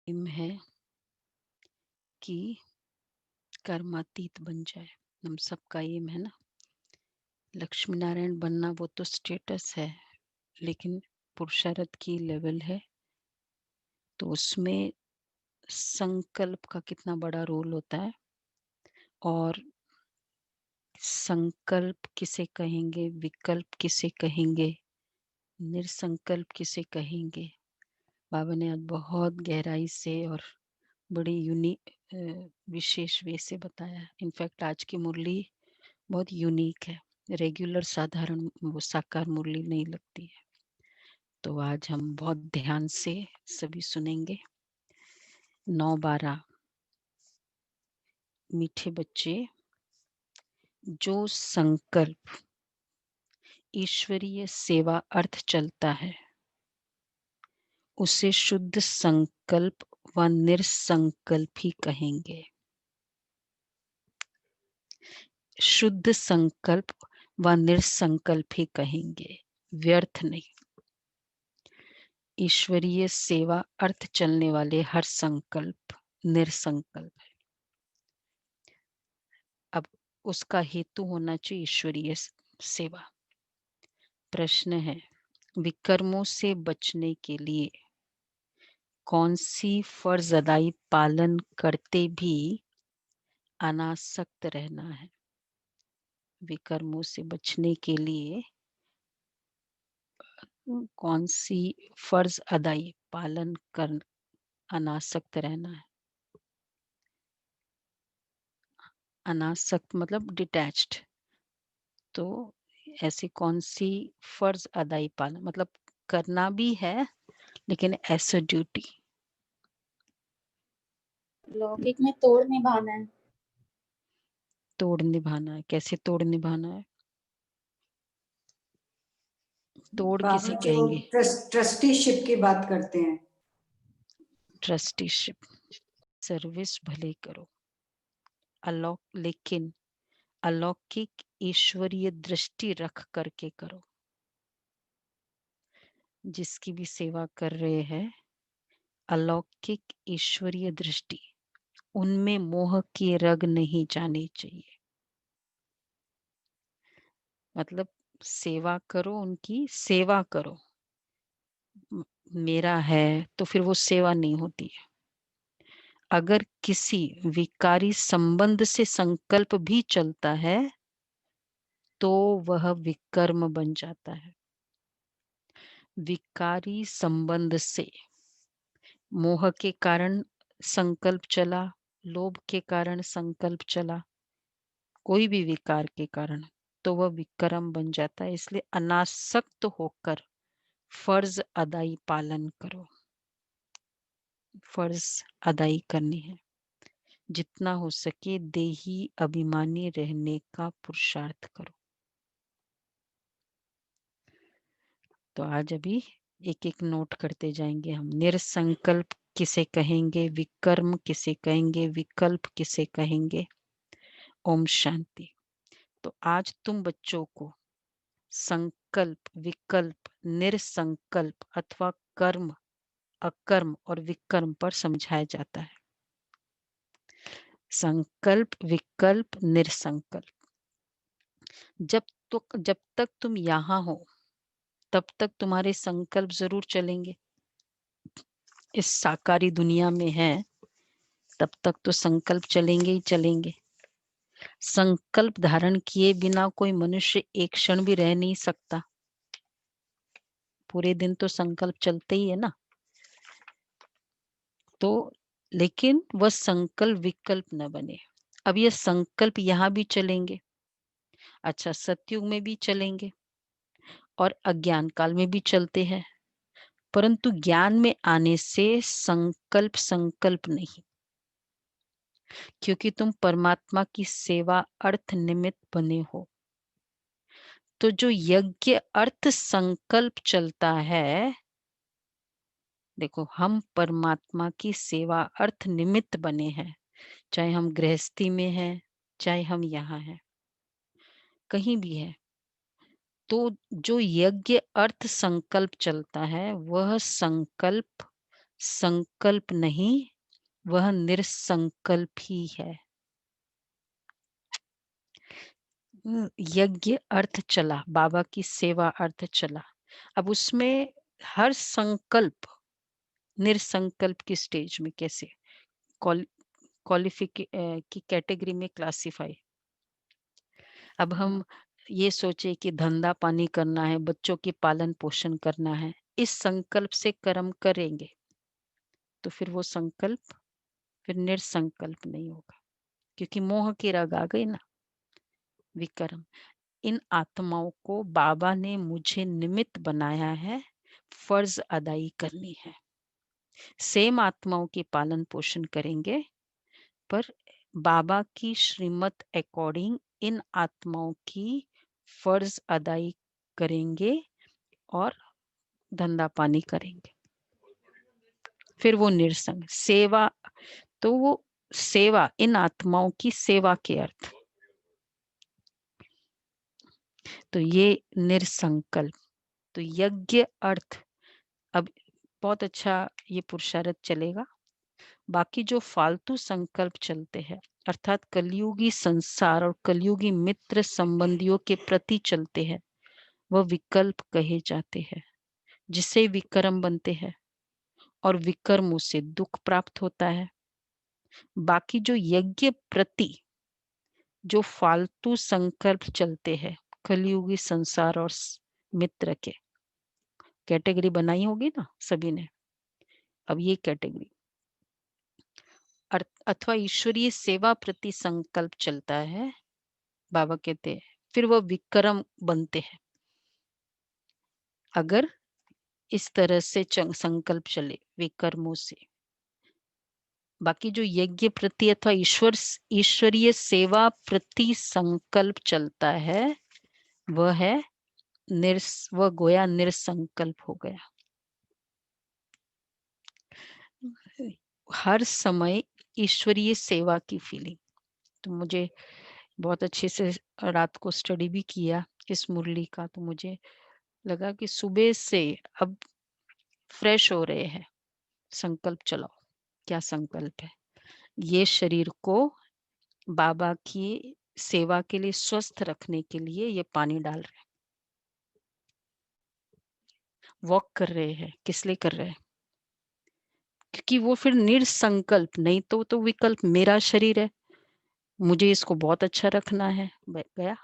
M है कि कर्मातीत बन जाए। हम सबका एम है ना, लक्ष्मी नारायण बनना वो तो स्टेटस है, लेकिन पुरुषार्थ की लेवल है, तो उसमें संकल्प का कितना बड़ा रोल होता है। और संकल्प किसे कहेंगे, विकल्प किसे कहेंगे, निरसंकल्प किसे कहेंगे, बाबा ने आज बहुत गहराई से और बड़ी विशेष वे से बताया। इनफैक्ट आज की मुरली बहुत यूनिक है, रेगुलर साधारण वो साकार मुरली नहीं लगती है। तो आज हम बहुत ध्यान से सभी सुनेंगे। 9-12 मीठे बच्चे, जो संकल्प ईश्वरीय सेवा अर्थ चलता है उसे शुद्ध संकल्प व निरसंकल्प ही कहेंगे। शुद्ध संकल्प व निरसंकल्प ही कहेंगे, व्यर्थ नहीं। ईश्वरीय सेवा अर्थ चलने वाले हर संकल्प निरसंकल्प है। अब उसका हेतु होना चाहिए ईश्वरीय सेवा। प्रश्न है, विकर्मों से बचने के लिए कौन सी फर्ज अदाई पालन करते भी अनासक्त रहना है? विकर्मों से बचने के लिए कौन सी फर्ज अदाई पालन कर अनासक्त रहना है? अनासक्त मतलब डिटैच्ड। तो ऐसी कौन सी फर्ज अदाई पालन, मतलब करना भी है लेकिन एज अ ड्यूटी। लौकिक में तोड़ निभाना है। तोड़ निभाना है, कैसे तोड़ निभाना है? तोड़ किसे बाबा जो कहेंगे? ट्रस्टीशिप की बात करते हैं। ट्रस्टीशिप, सर्विस भले करो, लेकिन अलौकिक ईश्वरीय दृष्टि रख करके करो। जिसकी भी सेवा कर रहे हैं, अलौकिक ईश्वरीय दृष्टि, उनमें मोह की रग नहीं जानी चाहिए। मतलब सेवा करो, उनकी सेवा करो। मेरा है तो फिर वो सेवा नहीं होती है। अगर किसी विकारी संबंध से संकल्प भी चलता है तो वह विकर्म बन जाता है। विकारी संबंध से मोह के कारण संकल्प चला, लोभ के कारण संकल्प चला, कोई भी विकार के कारण, तो वह विकर्म बन जाता है। इसलिए अनासक्त होकर फर्ज अदाई पालन करो। फर्ज अदाई करनी है, जितना हो सके देही अभिमानी रहने का पुरुषार्थ करो। तो आज अभी एक एक नोट करते जाएंगे हम। निरसंकल्प किसे कहेंगे, विकर्म किसे कहेंगे, विकल्प किसे कहेंगे। ओम शांति। तो आज तुम बच्चों को संकल्प, विकल्प, निरसंकल्प अथवा कर्म, अकर्म और विकर्म पर समझाया जाता है। संकल्प, विकल्प, निरसंकल्प। जब तक तुम यहाँ हो तब तक तुम्हारे संकल्प जरूर चलेंगे। इस साकारी दुनिया में है तब तक तो संकल्प चलेंगे ही चलेंगे। संकल्प धारण किए बिना कोई मनुष्य एक क्षण भी रह नहीं सकता। पूरे दिन तो संकल्प चलते ही है ना। तो लेकिन वह संकल्प विकल्प न बने। अब ये संकल्प यहाँ भी चलेंगे, अच्छा सतयुग में भी चलेंगे और अज्ञान काल में भी चलते हैं, परंतु ज्ञान में आने से संकल्प संकल्प नहीं, क्योंकि तुम परमात्मा की सेवा अर्थ निमित्त बने हो। तो जो यज्ञ अर्थ संकल्प चलता है, देखो हम परमात्मा की सेवा अर्थ निमित्त बने हैं, चाहे हम गृहस्थी में हैं, चाहे हम यहाँ हैं, कहीं भी है। तो जो यज्ञ अर्थ संकल्प चलता है वह संकल्प संकल्प नहीं, वह निरसंकल्प ही है। यज्ञ अर्थ चला, बाबा की सेवा अर्थ चला। अब उसमें हर संकल्प निरसंकल्प की स्टेज में कैसे क्वालिफिक की कैटेगरी में क्लासिफाई। अब हम ये सोचे कि धंधा पानी करना है, बच्चों की पालन पोषण करना है, इस संकल्प से कर्म करेंगे तो फिर वो संकल्प फिर निरसंकल्प नहीं होगा, क्योंकि मोह की रग आ गई ना, विकर्म। इन आत्माओं को बाबा ने मुझे निमित्त बनाया है, फर्ज अदाई करनी है। सेम आत्माओं की पालन पोषण करेंगे, पर बाबा की श्रीमत अकॉर्डिंग इन आत्माओं की फर्ज अदाई करेंगे और धंधा पानी करेंगे। फिर वो निरसंग सेवा, तो वो सेवा इन आत्माओं की सेवा के अर्थ, तो ये निरसंकल्प। तो यज्ञ अर्थ, अब बहुत अच्छा ये पुरुषार्थ चलेगा। बाकी जो फालतू संकल्प चलते हैं, अर्थात कलयुगी संसार और कलयुगी मित्र संबंधियों के प्रति चलते हैं, वह विकल्प कहे जाते हैं, जिससे विकर्म बनते हैं और विकर्मों से दुख प्राप्त होता है। बाकी जो यज्ञ प्रति जो फालतू संकल्प चलते हैं, कलयुगी संसार और मित्र के कैटेगरी बनाई होगी ना सभी ने। अब ये कैटेगरी अथवा ईश्वरीय सेवा प्रति संकल्प चलता है, बाबा कहते हैं, फिर वह विक्रम बनते हैं। अगर इस तरह से संकल्प चले विकर्मों से। बाकी जो यज्ञ प्रति अथवा ईश्वरीय सेवा प्रति संकल्प चलता है, वह है वह गोया निरसंकल्प हो गया। हर समय ईश्वरीय सेवा की फीलिंग। तो मुझे बहुत अच्छे से रात को स्टडी भी किया इस मुरली का, तो मुझे लगा कि सुबह से अब फ्रेश हो रहे हैं, संकल्प चलाओ। क्या संकल्प है? ये शरीर को बाबा की सेवा के लिए स्वस्थ रखने के लिए ये पानी डाल रहे हैं, वॉक कर रहे हैं। किस लिए कर रहे हैं? क्योंकि वो फिर निरसंकल्प नहीं तो विकल्प, मेरा शरीर है, मुझे इसको बहुत अच्छा रखना है। गया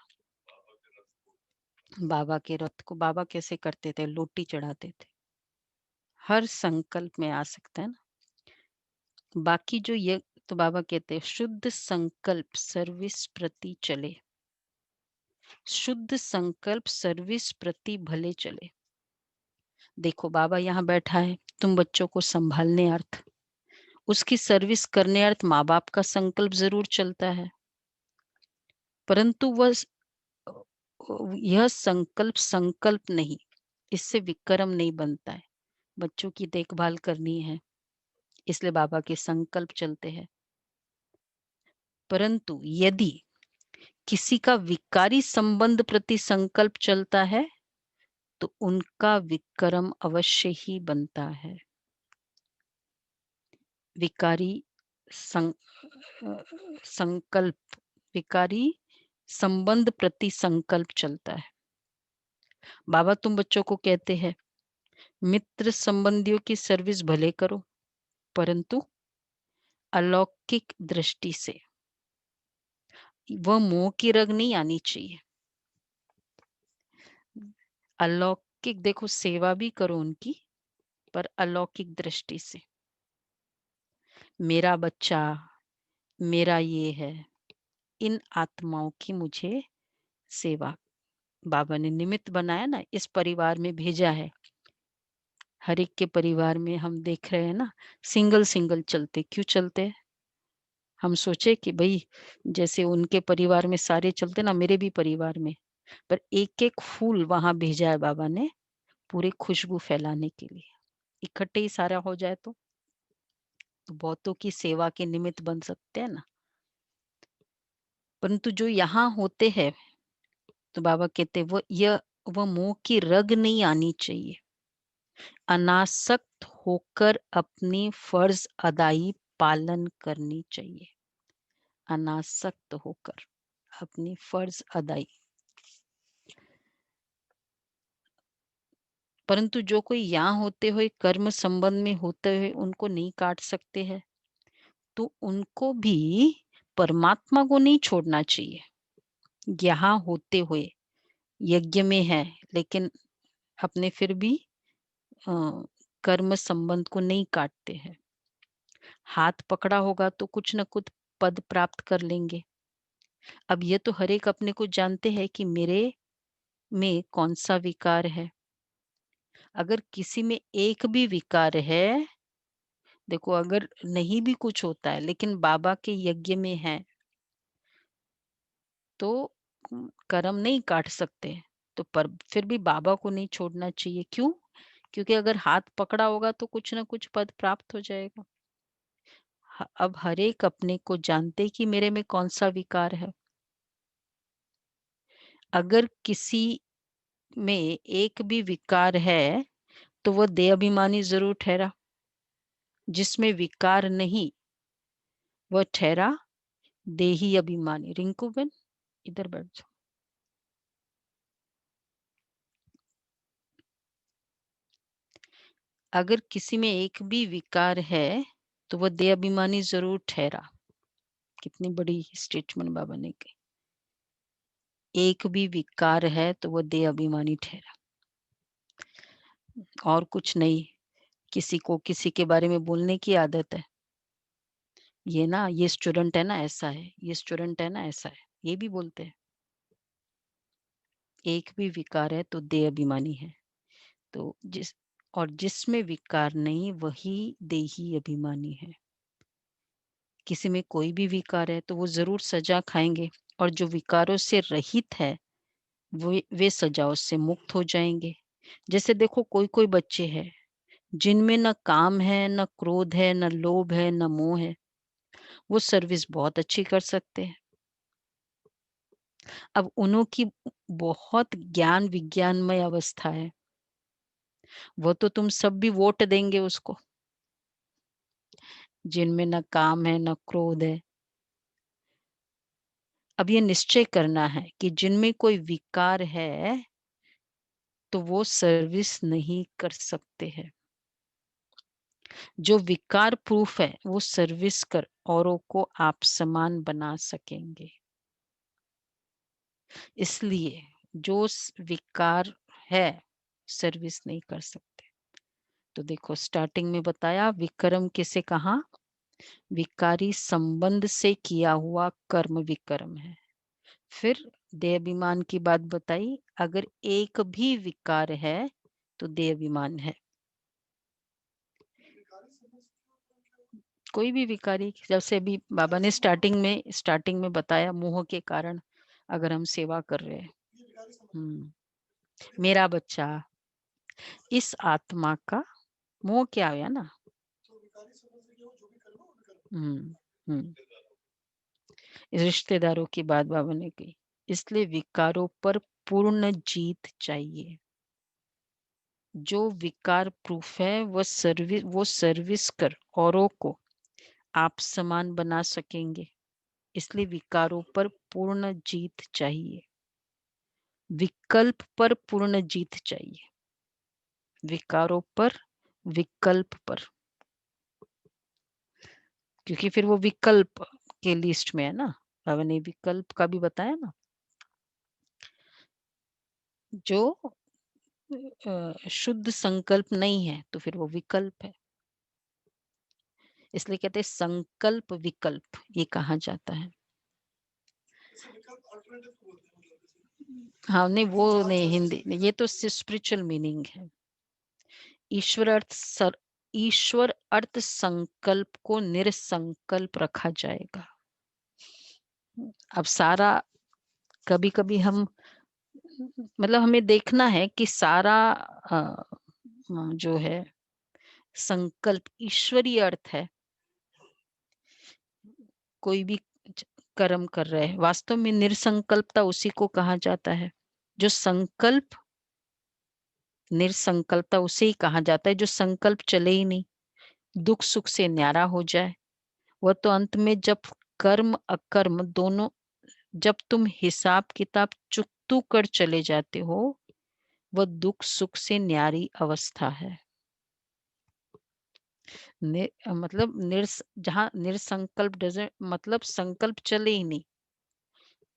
बाबा के रथ को बाबा कैसे करते थे? लोटी चढ़ाते थे। हर संकल्प में आ सकता है ना। बाकी जो ये तो बाबा कहते हैं शुद्ध संकल्प सर्विस प्रति चले, शुद्ध संकल्प सर्विस प्रति भले चले। देखो बाबा यहाँ बैठा है, तुम बच्चों को संभालने अर्थ, उसकी सर्विस करने अर्थ माँ बाप का संकल्प जरूर चलता है, परंतु वह यह संकल्प नहीं, इससे विक्रम नहीं बनता है। बच्चों की देखभाल करनी है, इसलिए बाबा के संकल्प चलते हैं। परंतु यदि किसी का विकारी संबंध प्रति संकल्प चलता है, तो उनका विक्रम अवश्य ही बनता है। विकारी संकल्प, विकारी संबंध प्रति संकल्प चलता है। बाबा तुम बच्चों को कहते हैं मित्र संबंधियों की सर्विस भले करो, परंतु अलौकिक दृष्टि से। वह मोह की रग नहीं आनी चाहिए। अलौकिक, देखो सेवा भी करो उनकी, पर अलौकिक दृष्टि से। मेरा बच्चा, मेरा ये है, इन आत्माओं की मुझे सेवा। बाबा ने निमित्त बनाया ना, इस परिवार में भेजा है। हर एक के परिवार में हम देख रहे हैं ना, सिंगल सिंगल चलते। क्यों चलते? हम सोचे कि भाई जैसे उनके परिवार में सारे चलते ना, मेरे भी परिवार में, पर एक एक फूल वहां भेजा है बाबा ने, पूरे खुशबू फैलाने के लिए। इकट्ठे ही सारा हो जाए तो बहुतों की सेवा के निमित्त बन सकते हैं ना। परंतु जो यहाँ होते हैं, तो बाबा कहते वो मोह की रग नहीं आनी चाहिए। अनासक्त होकर अपनी फर्ज अदाई पालन करनी चाहिए। अनासक्त होकर अपनी फर्ज अदाई। परंतु जो कोई यहाँ होते हुए कर्म संबंध में होते हुए उनको नहीं काट सकते हैं, तो उनको भी परमात्मा को नहीं छोड़ना चाहिए। यहाँ होते हुए यज्ञ में है, लेकिन अपने फिर भी कर्म संबंध को नहीं काटते हैं। हाथ पकड़ा होगा तो कुछ न कुछ पद प्राप्त कर लेंगे। अब ये तो हर एक अपने को जानते हैं कि मेरे में कौन सा विकार है। अगर किसी में एक भी विकार है, देखो अगर नहीं भी कुछ होता है लेकिन बाबा के यज्ञ में है, तो कर्म नहीं काट सकते, तो पर फिर भी बाबा को नहीं छोड़ना चाहिए। क्यों? क्योंकि अगर हाथ पकड़ा होगा तो कुछ ना कुछ पद प्राप्त हो जाएगा। अब हर एक अपने को जानते कि मेरे में कौन सा विकार है। अगर किसी में एक भी विकार है तो वह देह अभिमानी जरूर ठहरा। जिसमें विकार नहीं वह ठहरा देही अभिमानी। रिंकू बेन इधर बैठ जाओ। अगर किसी में एक भी विकार है तो वह देह अभिमानी जरूर ठहरा। कितनी बड़ी स्टेटमेंट बाबा ने की। एक भी विकार है तो वह देह अभिमानी ठहरा, और कुछ नहीं। किसी को किसी के बारे में बोलने की आदत है। ये ना, ये स्टूडेंट है ना ऐसा है, ये स्टूडेंट है ना ऐसा है, ये भी बोलते हैं। एक भी विकार है तो देह अभिमानी है। तो जिसमें विकार नहीं वही देही अभिमानी है। किसी में कोई भी विकार है तो वो जरूर सजा खाएंगे, और जो विकारों से रहित है वे सजाओं से मुक्त हो जाएंगे। जैसे देखो कोई कोई बच्चे हैं जिनमें न काम है, न क्रोध है, न लोभ है, न मोह है, वो सर्विस बहुत अच्छी कर सकते हैं। अब उन्हों की बहुत ज्ञान विज्ञानमय अवस्था है, वो तो तुम सब भी वोट देंगे उसको। जिनमें न काम है, न क्रोध है। अब ये निश्चय करना है कि जिनमें कोई विकार है तो वो सर्विस नहीं कर सकते हैं। जो विकार प्रूफ है वो सर्विस कर औरों को आप समान बना सकेंगे। इसलिए जो विकार है सर्विस नहीं कर सकते। तो देखो स्टार्टिंग में बताया विक्रम किसे कहा? विकारी संबंध से किया हुआ कर्म विक्रम है। फिर देहाभिमान की बात बताई, अगर एक भी विकार है तो देहाभिमान है। कोई भी विकारी, जैसे अभी बाबा ने स्टार्टिंग में बताया, मोह के कारण अगर हम सेवा कर रहे हैं, मेरा बच्चा, इस आत्मा का मोह क्या हुआ ना। इस रिश्तेदारों की बात बाबा ने की। इसलिए विकारों पर पूर्ण जीत चाहिए। जो विकार प्रूफ है वो सर्विस कर औरों को आप समान बना सकेंगे। इसलिए विकारों पर पूर्ण जीत चाहिए। विकल्प पर पूर्ण जीत चाहिए। विकारों पर, विकल्प पर, क्योंकि फिर वो विकल्प के लिस्ट में है ना। बाबा ने विकल्प का भी बताया ना, जो शुद्ध संकल्प नहीं है तो फिर वो विकल्प है। इसलिए कहते हैं संकल्प विकल्प, ये कहा जाता है। हाँ नहीं, वो नहीं हिंदी, ये तो स्पिरिचुअल मीनिंग है। ईश्वर अर्थ संकल्प को निरसंकल्प रखा जाएगा। अब सारा, कभी कभी हम मतलब हमें देखना है कि सारा जो है संकल्प ईश्वरीय अर्थ है। कोई भी कर्म कर रहे हैं, वास्तव में निरसंकल्पता उसी को कहा जाता है। जो संकल्प निरसंकल्पता उसे ही कहा जाता है जो संकल्प चले ही नहीं, दुख सुख से न्यारा हो जाए। वह तो अंत में जब कर्म अकर्म दोनों, जब तुम हिसाब किताब चुकतू कर चले जाते हो, वह दुख सुख से न्यारी अवस्था है। मतलब जहां निरसंकल्प डजंट मतलब संकल्प चले ही नहीं,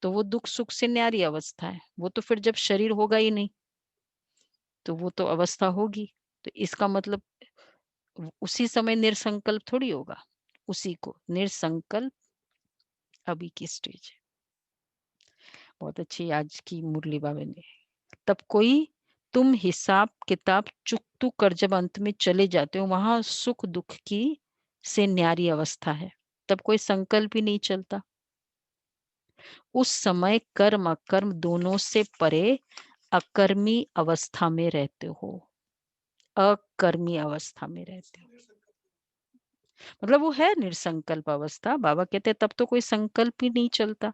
तो वो दुख सुख से न्यारी अवस्था है। वो तो फिर जब शरीर होगा ही नहीं तो वो तो अवस्था होगी। तो इसका मतलब उसी समय निरसंकल्प थोड़ी होगा, उसी को निरसंकल्प अभी की स्टेज है। बहुत अच्छी आज की मुरली बाबा ने। तब कोई तुम हिसाब किताब चुकतू कर जब अंत में चले जाते हो, वहां सुख दुख की से न्यारी अवस्था है। तब कोई संकल्प ही नहीं चलता। उस समय कर्म अकर्म दोनों से परे अकर्मी अवस्था में रहते हो। अकर्मी अवस्था में रहते हो मतलब वो है निरसंकल्प अवस्था। बाबा कहते तब तो कोई संकल्प ही नहीं चलता।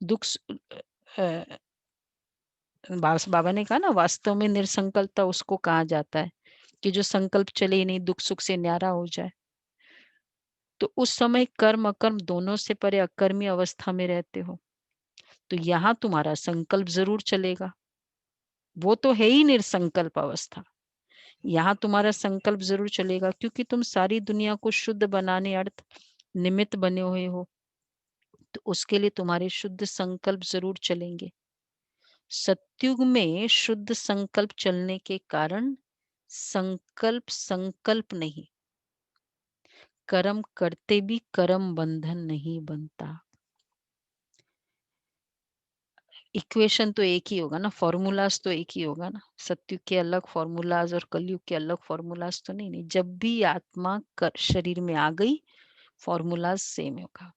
दुख बाबा ने कहा ना, वास्तव में निरसंकल्पता उसको कहा जाता है कि जो संकल्प चले ही नहीं, दुख सुख से न्यारा हो जाए। तो उस समय कर्म अकर्म दोनों से परे अकर्मी अवस्था में रहते हो। तो यहाँ तुम्हारा संकल्प जरूर चलेगा, वो तो है ही निरसंकल्प अवस्था। यहाँ तुम्हारा संकल्प जरूर चलेगा, क्योंकि तुम सारी दुनिया को शुद्ध बनाने अर्थ निमित्त बने हुए हो। तो उसके लिए तुम्हारे शुद्ध संकल्प जरूर चलेंगे। सत्युग में शुद्ध संकल्प चलने के कारण संकल्प संकल्प नहीं, कर्म करते भी कर्म बंधन नहीं बनता। इक्वेशन तो एक ही होगा ना, फॉर्मूलाज तो एक ही होगा ना। सत्युग के अलग फॉर्मूलाज और कलयुग के अलग फॉर्मूलाज तो नहीं। जब भी आत्मा शरीर में आ गई, फॉर्मूलाज सेम होगा।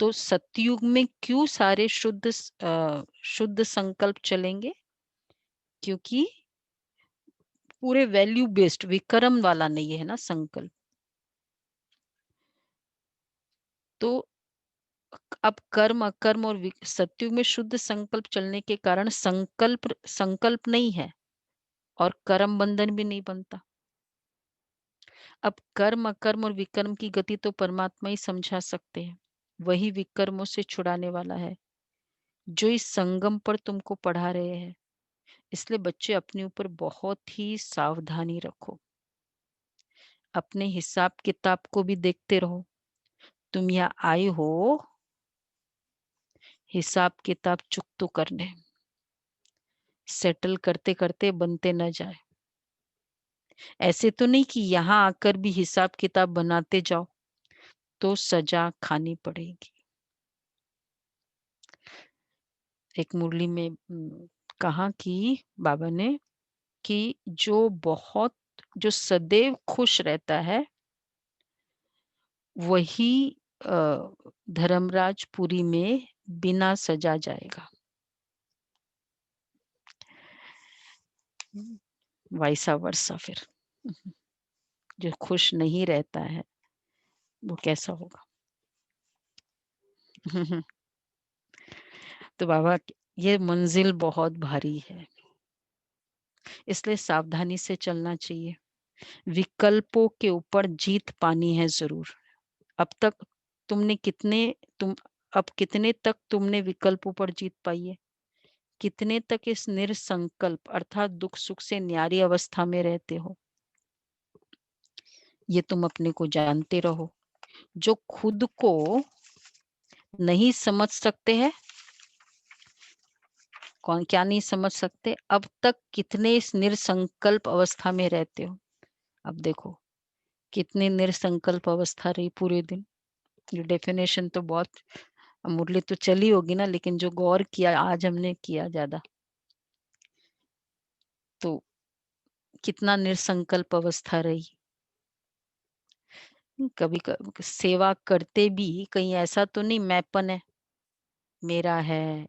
तो सतयुग में क्यों सारे शुद्ध संकल्प चलेंगे? क्योंकि पूरे वैल्यू बेस्ड विक्रम वाला नहीं है ना संकल्प। तो अब कर्म अकर्म और सतयुग में शुद्ध संकल्प चलने के कारण संकल्प संकल्प नहीं है और कर्म बंधन भी नहीं बनता। अब कर्म अकर्म और विकर्म की गति तो परमात्मा ही समझा सकते हैं। वही विकर्मों से छुड़ाने वाला है, जो इस संगम पर तुमको पढ़ा रहे हैं। इसलिए बच्चे अपने ऊपर बहुत ही सावधानी रखो। अपने हिसाब किताब को भी देखते रहो। तुम यहाँ आए हो हिसाब किताब चुकतो करने, सेटल करते करते बनते न जाए। ऐसे तो नहीं कि यहाँ आकर भी हिसाब किताब बनाते जाओ तो सजा खानी पड़ेगी। एक मुरली में कहा कि बाबा ने कि जो सदैव खुश रहता है वही धर्मराजपुरी में बिना सजा जाएगा। वैसा वर्षा फिर जो खुश नहीं रहता है वो कैसा होगा। तो बाबा ये मंजिल बहुत भारी है, इसलिए सावधानी से चलना चाहिए। विकल्पों के ऊपर जीत पानी है जरूर। अब तक तुम अब कितने तक तुमने विकल्पों पर जीत पाई है? कितने तक इस निरसंकल्प अर्थात दुख सुख से न्यारी अवस्था में रहते हो? ये तुम अपने को जानते रहो। जो खुद को नहीं समझ सकते हैं, कौन क्या नहीं समझ सकते, अब तक कितने इस निरसंकल्प अवस्था में रहते हो? अब देखो कितनी निरसंकल्प अवस्था रही पूरे दिन। जो डेफिनेशन तो बहुत मुरली तो चली होगी ना, लेकिन जो गौर किया आज हमने किया ज्यादा, तो कितना निरसंकल्प अवस्था रही। कभी सेवा करते भी कहीं ऐसा तो नहीं मैंपन है मेरा है,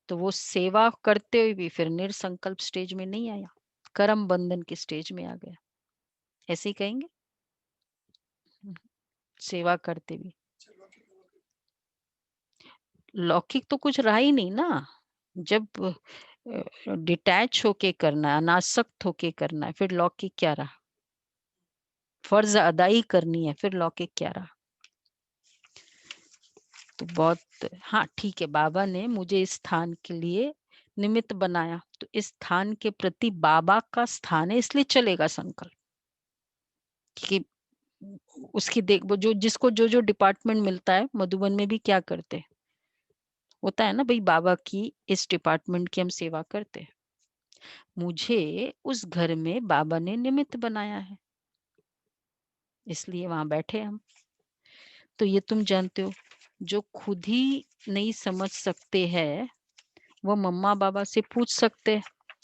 तो वो सेवा करते हुए भी फिर निरसंकल्प स्टेज में नहीं आया, कर्म बंधन के स्टेज में आ गया। ऐसे ही कहेंगे सेवा करते भी लौकिक तो कुछ रहा ही नहीं ना। जब डिटैच होके करना है, अनासक्त होके करना है, फिर लौकिक क्या रहा? फर्ज अदाई करनी है, फिर लौकिक क्या रहा? तो बहुत, हाँ ठीक है, बाबा ने मुझे इस स्थान के लिए निमित्त बनाया, तो इस स्थान के प्रति बाबा का स्थान है, इसलिए चलेगा संकल्प कि उसकी देख, वो जो जिसको जो जो डिपार्टमेंट मिलता है, मधुबन में भी क्या करते होता है ना भाई, बाबा की इस डिपार्टमेंट की हम सेवा करते हैं। मुझे उस घर में बाबा ने निमित्त बनाया है, इसलिए वहां बैठे हम। तो ये तुम जानते हो, जो खुद ही नहीं समझ सकते हैं वो मम्मा बाबा से पूछ सकते हैं,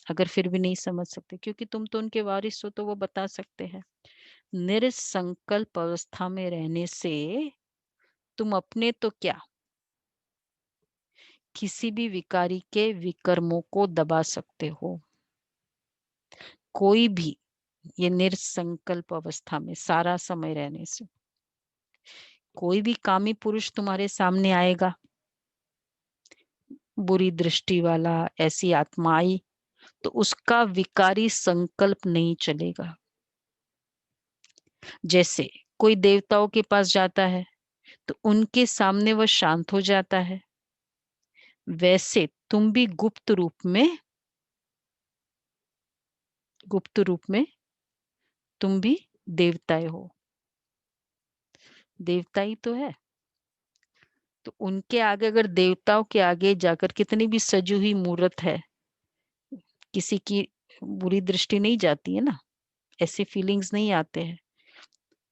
अगर फिर भी नहीं समझ सकते, क्योंकि तुम तो उनके वारिस हो, तो वो बता सकते हैं। निरसंकल्प अवस्था में रहने से तुम अपने तो क्या, किसी भी विकारी के विकर्मों को दबा सकते हो। कोई भी, ये निरसंकल्प अवस्था में सारा समय रहने से कोई भी कामी पुरुष तुम्हारे सामने आएगा, बुरी दृष्टि वाला, ऐसी आत्मा आई, तो उसका विकारी संकल्प नहीं चलेगा। जैसे कोई देवताओं के पास जाता है तो उनके सामने वह शांत हो जाता है, वैसे तुम भी गुप्त रूप में तुम भी देवताएं हो, देवता ही तो है। तो उनके आगे, अगर देवताओं के आगे जाकर कितनी भी सजी हुई मूर्त है, किसी की बुरी दृष्टि नहीं जाती है ना, ऐसे फीलिंग्स नहीं आते हैं।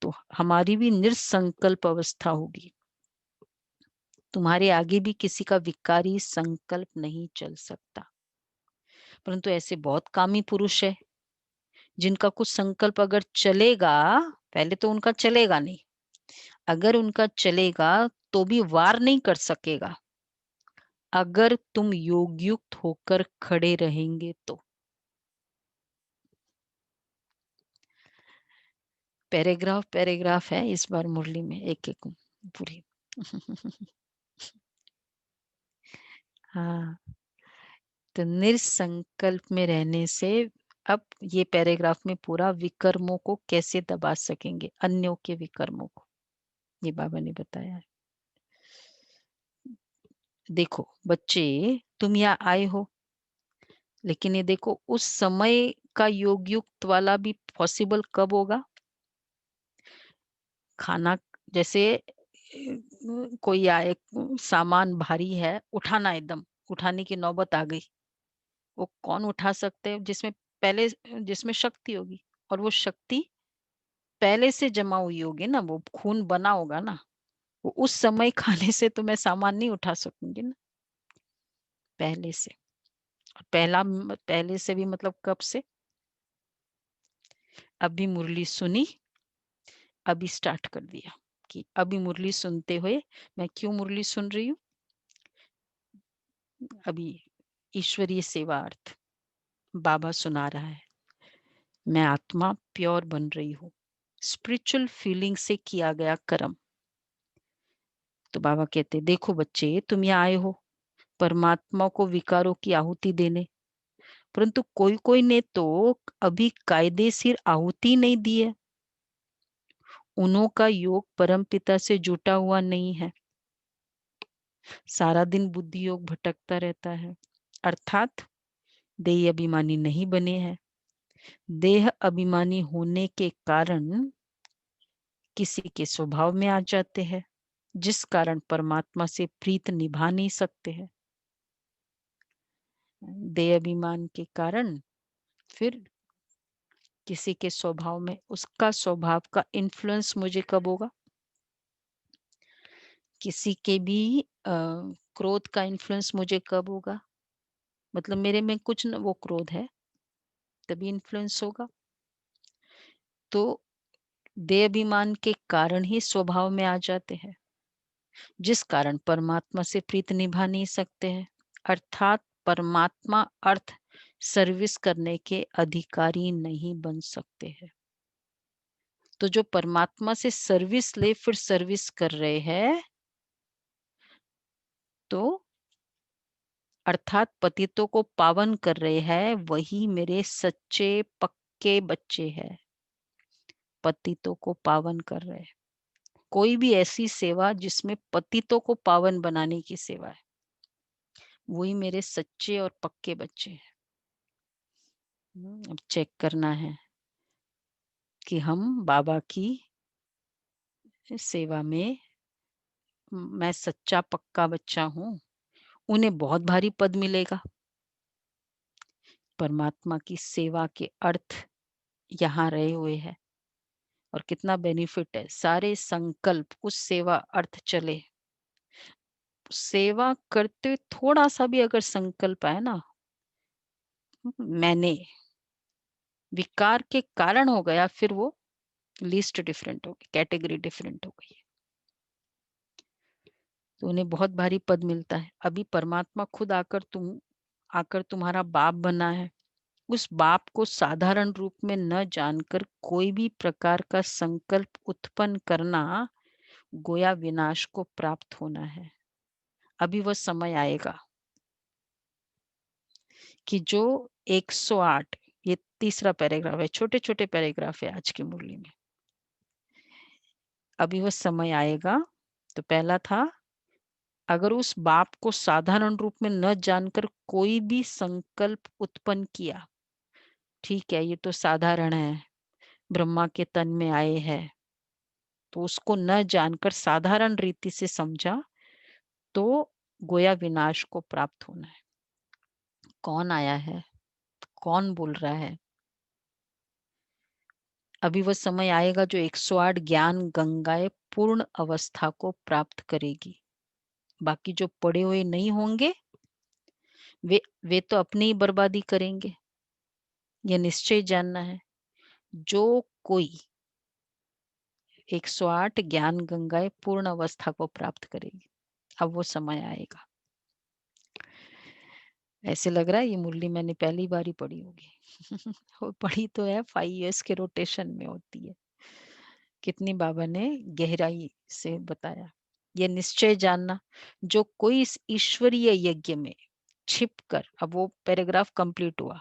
तो हमारी भी निरसंकल्प अवस्था होगी, तुम्हारे आगे भी किसी का विकारी संकल्प नहीं चल सकता। परंतु ऐसे बहुत कामी पुरुष है जिनका कुछ संकल्प अगर चलेगा, पहले तो उनका चलेगा नहीं, अगर उनका चलेगा तो भी वार नहीं कर सकेगा, अगर तुम योगयुक्त होकर खड़े रहेंगे तो। पैराग्राफ पैराग्राफ है इस बार मुरली में, एक एक पूरी। हाँ, तो निरसंकल्प में रहने से, अब ये पैराग्राफ में पूरा विकर्मों को कैसे दबा सकेंगे, अन्यों के विकर्मों को, ये बाबा ने बताया है। देखो बच्चे, तुम यहाँ आए हो, लेकिन ये देखो उस समय का योग युक्त वाला भी पॉसिबल कब होगा? खाना, जैसे कोई आए, सामान भारी है, उठाना, एकदम उठाने की नौबत आ गई, वो कौन उठा सकते हैं? जिसमें पहले, जिसमें शक्ति होगी, और वो शक्ति पहले से जमा हुई होगी ना, वो खून बना होगा ना, वो उस समय खाने से तो मैं सामान नहीं उठा सकूंगी ना, पहले से। पहले से भी मतलब कब से? अभी मुरली सुनी, अभी स्टार्ट कर दिया कि अभी मुरली सुनते हुए, मैं क्यों मुरली सुन रही हूँ? अभी ईश्वरीय सेवार्थ बाबा सुना रहा है, मैं आत्मा प्योर बन रही हूँ, स्पिरिचुअल फीलिंग से किया गया कर्म। तो बाबा कहते, देखो बच्चे, तुम यहाँ आए हो परमात्मा को विकारों की आहुति देने, परंतु कोई कोई ने तो अभी कायदेशीर आहुति नहीं दी है, उन्हों का योग परम पिता से जुटा हुआ नहीं है, सारा दिन बुद्धि योग भटकता रहता है, अर्थात देह अभिमानी नहीं बने हैं। देह अभिमानी होने के कारण किसी के स्वभाव में आ जाते हैं, जिस कारण परमात्मा से प्रीत निभा नहीं सकते हैं। देह अभिमान के कारण फिर किसी के स्वभाव में, उसका स्वभाव का इन्फ्लुएंस मुझे कब होगा? किसी के भी क्रोध का इन्फ्लुएंस मुझे कब होगा? मतलब मेरे में कुछ न, वो क्रोध है, तभी इन्फ्लुएंस होगा। तो देह अभिमान के कारण ही स्वभाव में आ जाते हैं, जिस कारण परमात्मा से प्रीत निभा नहीं सकते हैं, अर्थात परमात्मा अर्थ सर्विस करने के अधिकारी नहीं बन सकते हैं। तो जो परमात्मा से सर्विस ले फिर सर्विस कर रहे हैं, तो अर्थात पतितों को पावन कर रहे हैं, वही मेरे सच्चे पक्के बच्चे हैं। पतितों को पावन कर रहे हैं। कोई भी ऐसी सेवा जिसमें पतितों को पावन बनाने की सेवा है, वही मेरे सच्चे और पक्के बच्चे हैं। अब चेक करना है कि हम बाबा की सेवा में, मैं सच्चा पक्का बच्चा हूँ। उन्हें बहुत भारी पद मिलेगा। परमात्मा की सेवा के अर्थ यहाँ रहे हुए हैं और कितना बेनिफिट है। सारे संकल्प उस सेवा अर्थ चले। सेवा करते हुए थोड़ा सा भी अगर संकल्प आए ना, मैंने विकार के कारण हो गया, फिर वो लिस्ट डिफरेंट हो गई, कैटेगरी डिफरेंट हो गई। तो उन्हें बहुत भारी पद मिलता है। अभी परमात्मा खुद आकर तुम्हारा बाप बना है। उस बाप को साधारण रूप में न जानकर कोई भी प्रकार का संकल्प उत्पन्न करना गोया विनाश को प्राप्त होना है। अभी वह समय आएगा कि जो 108, ये तीसरा पैराग्राफ है, छोटे छोटे पैराग्राफ है आज की मुरली में। अभी वह समय आएगा। तो पहला था, अगर उस बाप को साधारण रूप में न जानकर कोई भी संकल्प उत्पन्न किया, ठीक है ये तो साधारण है, ब्रह्मा के तन में आए हैं, तो उसको न जानकर साधारण रीति से समझा तो गोया विनाश को प्राप्त होना है। कौन आया है, कौन बोल रहा है? अभी वह समय आएगा जो 108 ज्ञान गंगाएं पूर्ण अवस्था को प्राप्त करेगी। बाकी जो पड़े हुए नहीं होंगे वे तो अपनी ही बर्बादी करेंगे। यह निश्चय जानना है। जो कोई 108 ज्ञान गंगाएं पूर्ण अवस्था को प्राप्त करेगी। अब वो समय आएगा। ऐसे लग रहा है ये मुरली मैंने पहली बार ही पढ़ी होगी। वो पढ़ी तो है 5 इयर्स के रोटेशन में होती है। कितनी बाबा ने गहराई से बताया। यह निश्चय जानना, जो कोई इस ईश्वरीय यज्ञ में छिपकर, अब वो पैराग्राफ कंप्लीट हुआ,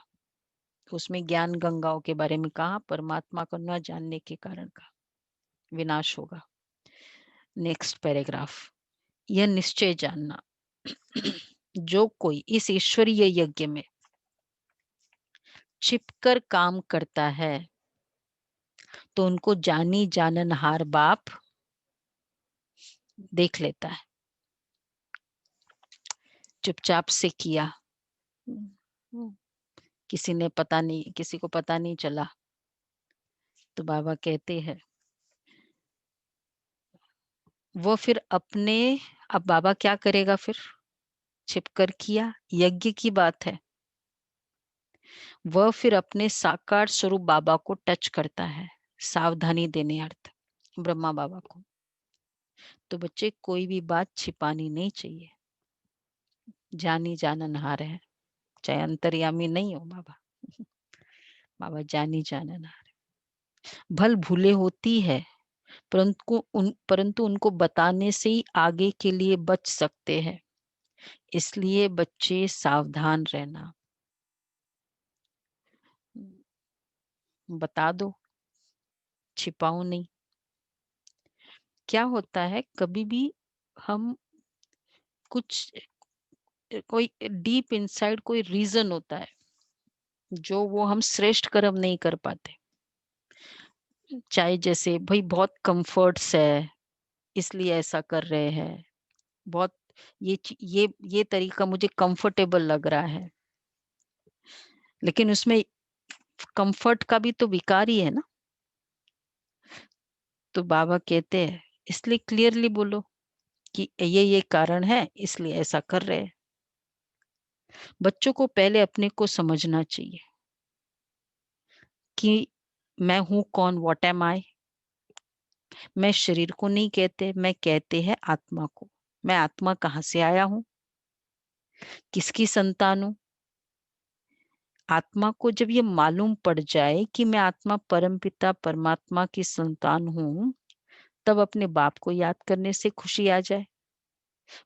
उसमें ज्ञान गंगाओं के बारे में कहा, परमात्मा को न जानने के कारण का विनाश होगा। नेक्स्ट पैराग्राफ, यह निश्चय जानना, जो कोई इस ईश्वरीय यज्ञ में छिपकर काम करता है तो उनको जानी जाननहार बाप देख लेता है। चुपचाप से किया, किसी को पता नहीं चला, तो बाबा कहते हैं वो फिर अब बाबा क्या करेगा फिर? छिपकर किया, यज्ञ की बात है, वह फिर अपने साकार स्वरूप बाबा को टच करता है। सावधानी देने अर्थ ब्रह्मा बाबा को। तो बच्चे कोई भी बात छिपानी नहीं चाहिए। जानी जाननहार है, चाहे अंतर्यामी नहीं हो बाबा। बाबा जानी जाननहार। भल भूले होती है, परंतु उनको बताने से ही आगे के लिए बच सकते हैं। इसलिए बच्चे सावधान रहना। बता दो, छिपाओ नहीं। क्या होता है, कभी भी हम कोई डीप इनसाइड कोई रीजन होता है जो वो हम श्रेष्ठ कर्म नहीं कर पाते। चाहे जैसे भाई बहुत कंफर्ट्स है इसलिए ऐसा कर रहे हैं, बहुत ये तरीका मुझे कंफर्टेबल लग रहा है, लेकिन उसमें कंफर्ट का भी तो विकार ही है ना। तो बाबा कहते हैं इसलिए क्लियरली बोलो कि ये कारण है, इसलिए ऐसा कर रहे हैं। बच्चों को पहले अपने को समझना चाहिए कि मैं हूं कौन, व्हाट एम आई। मैं शरीर को नहीं कहते, मैं कहते हैं आत्मा को। मैं आत्मा कहाँ से आया हूं, किसकी संतान हूं। आत्मा को जब ये मालूम पड़ जाए कि मैं आत्मा परमपिता परमात्मा की संतान हूं, तब अपने बाप को याद करने से खुशी आ जाए।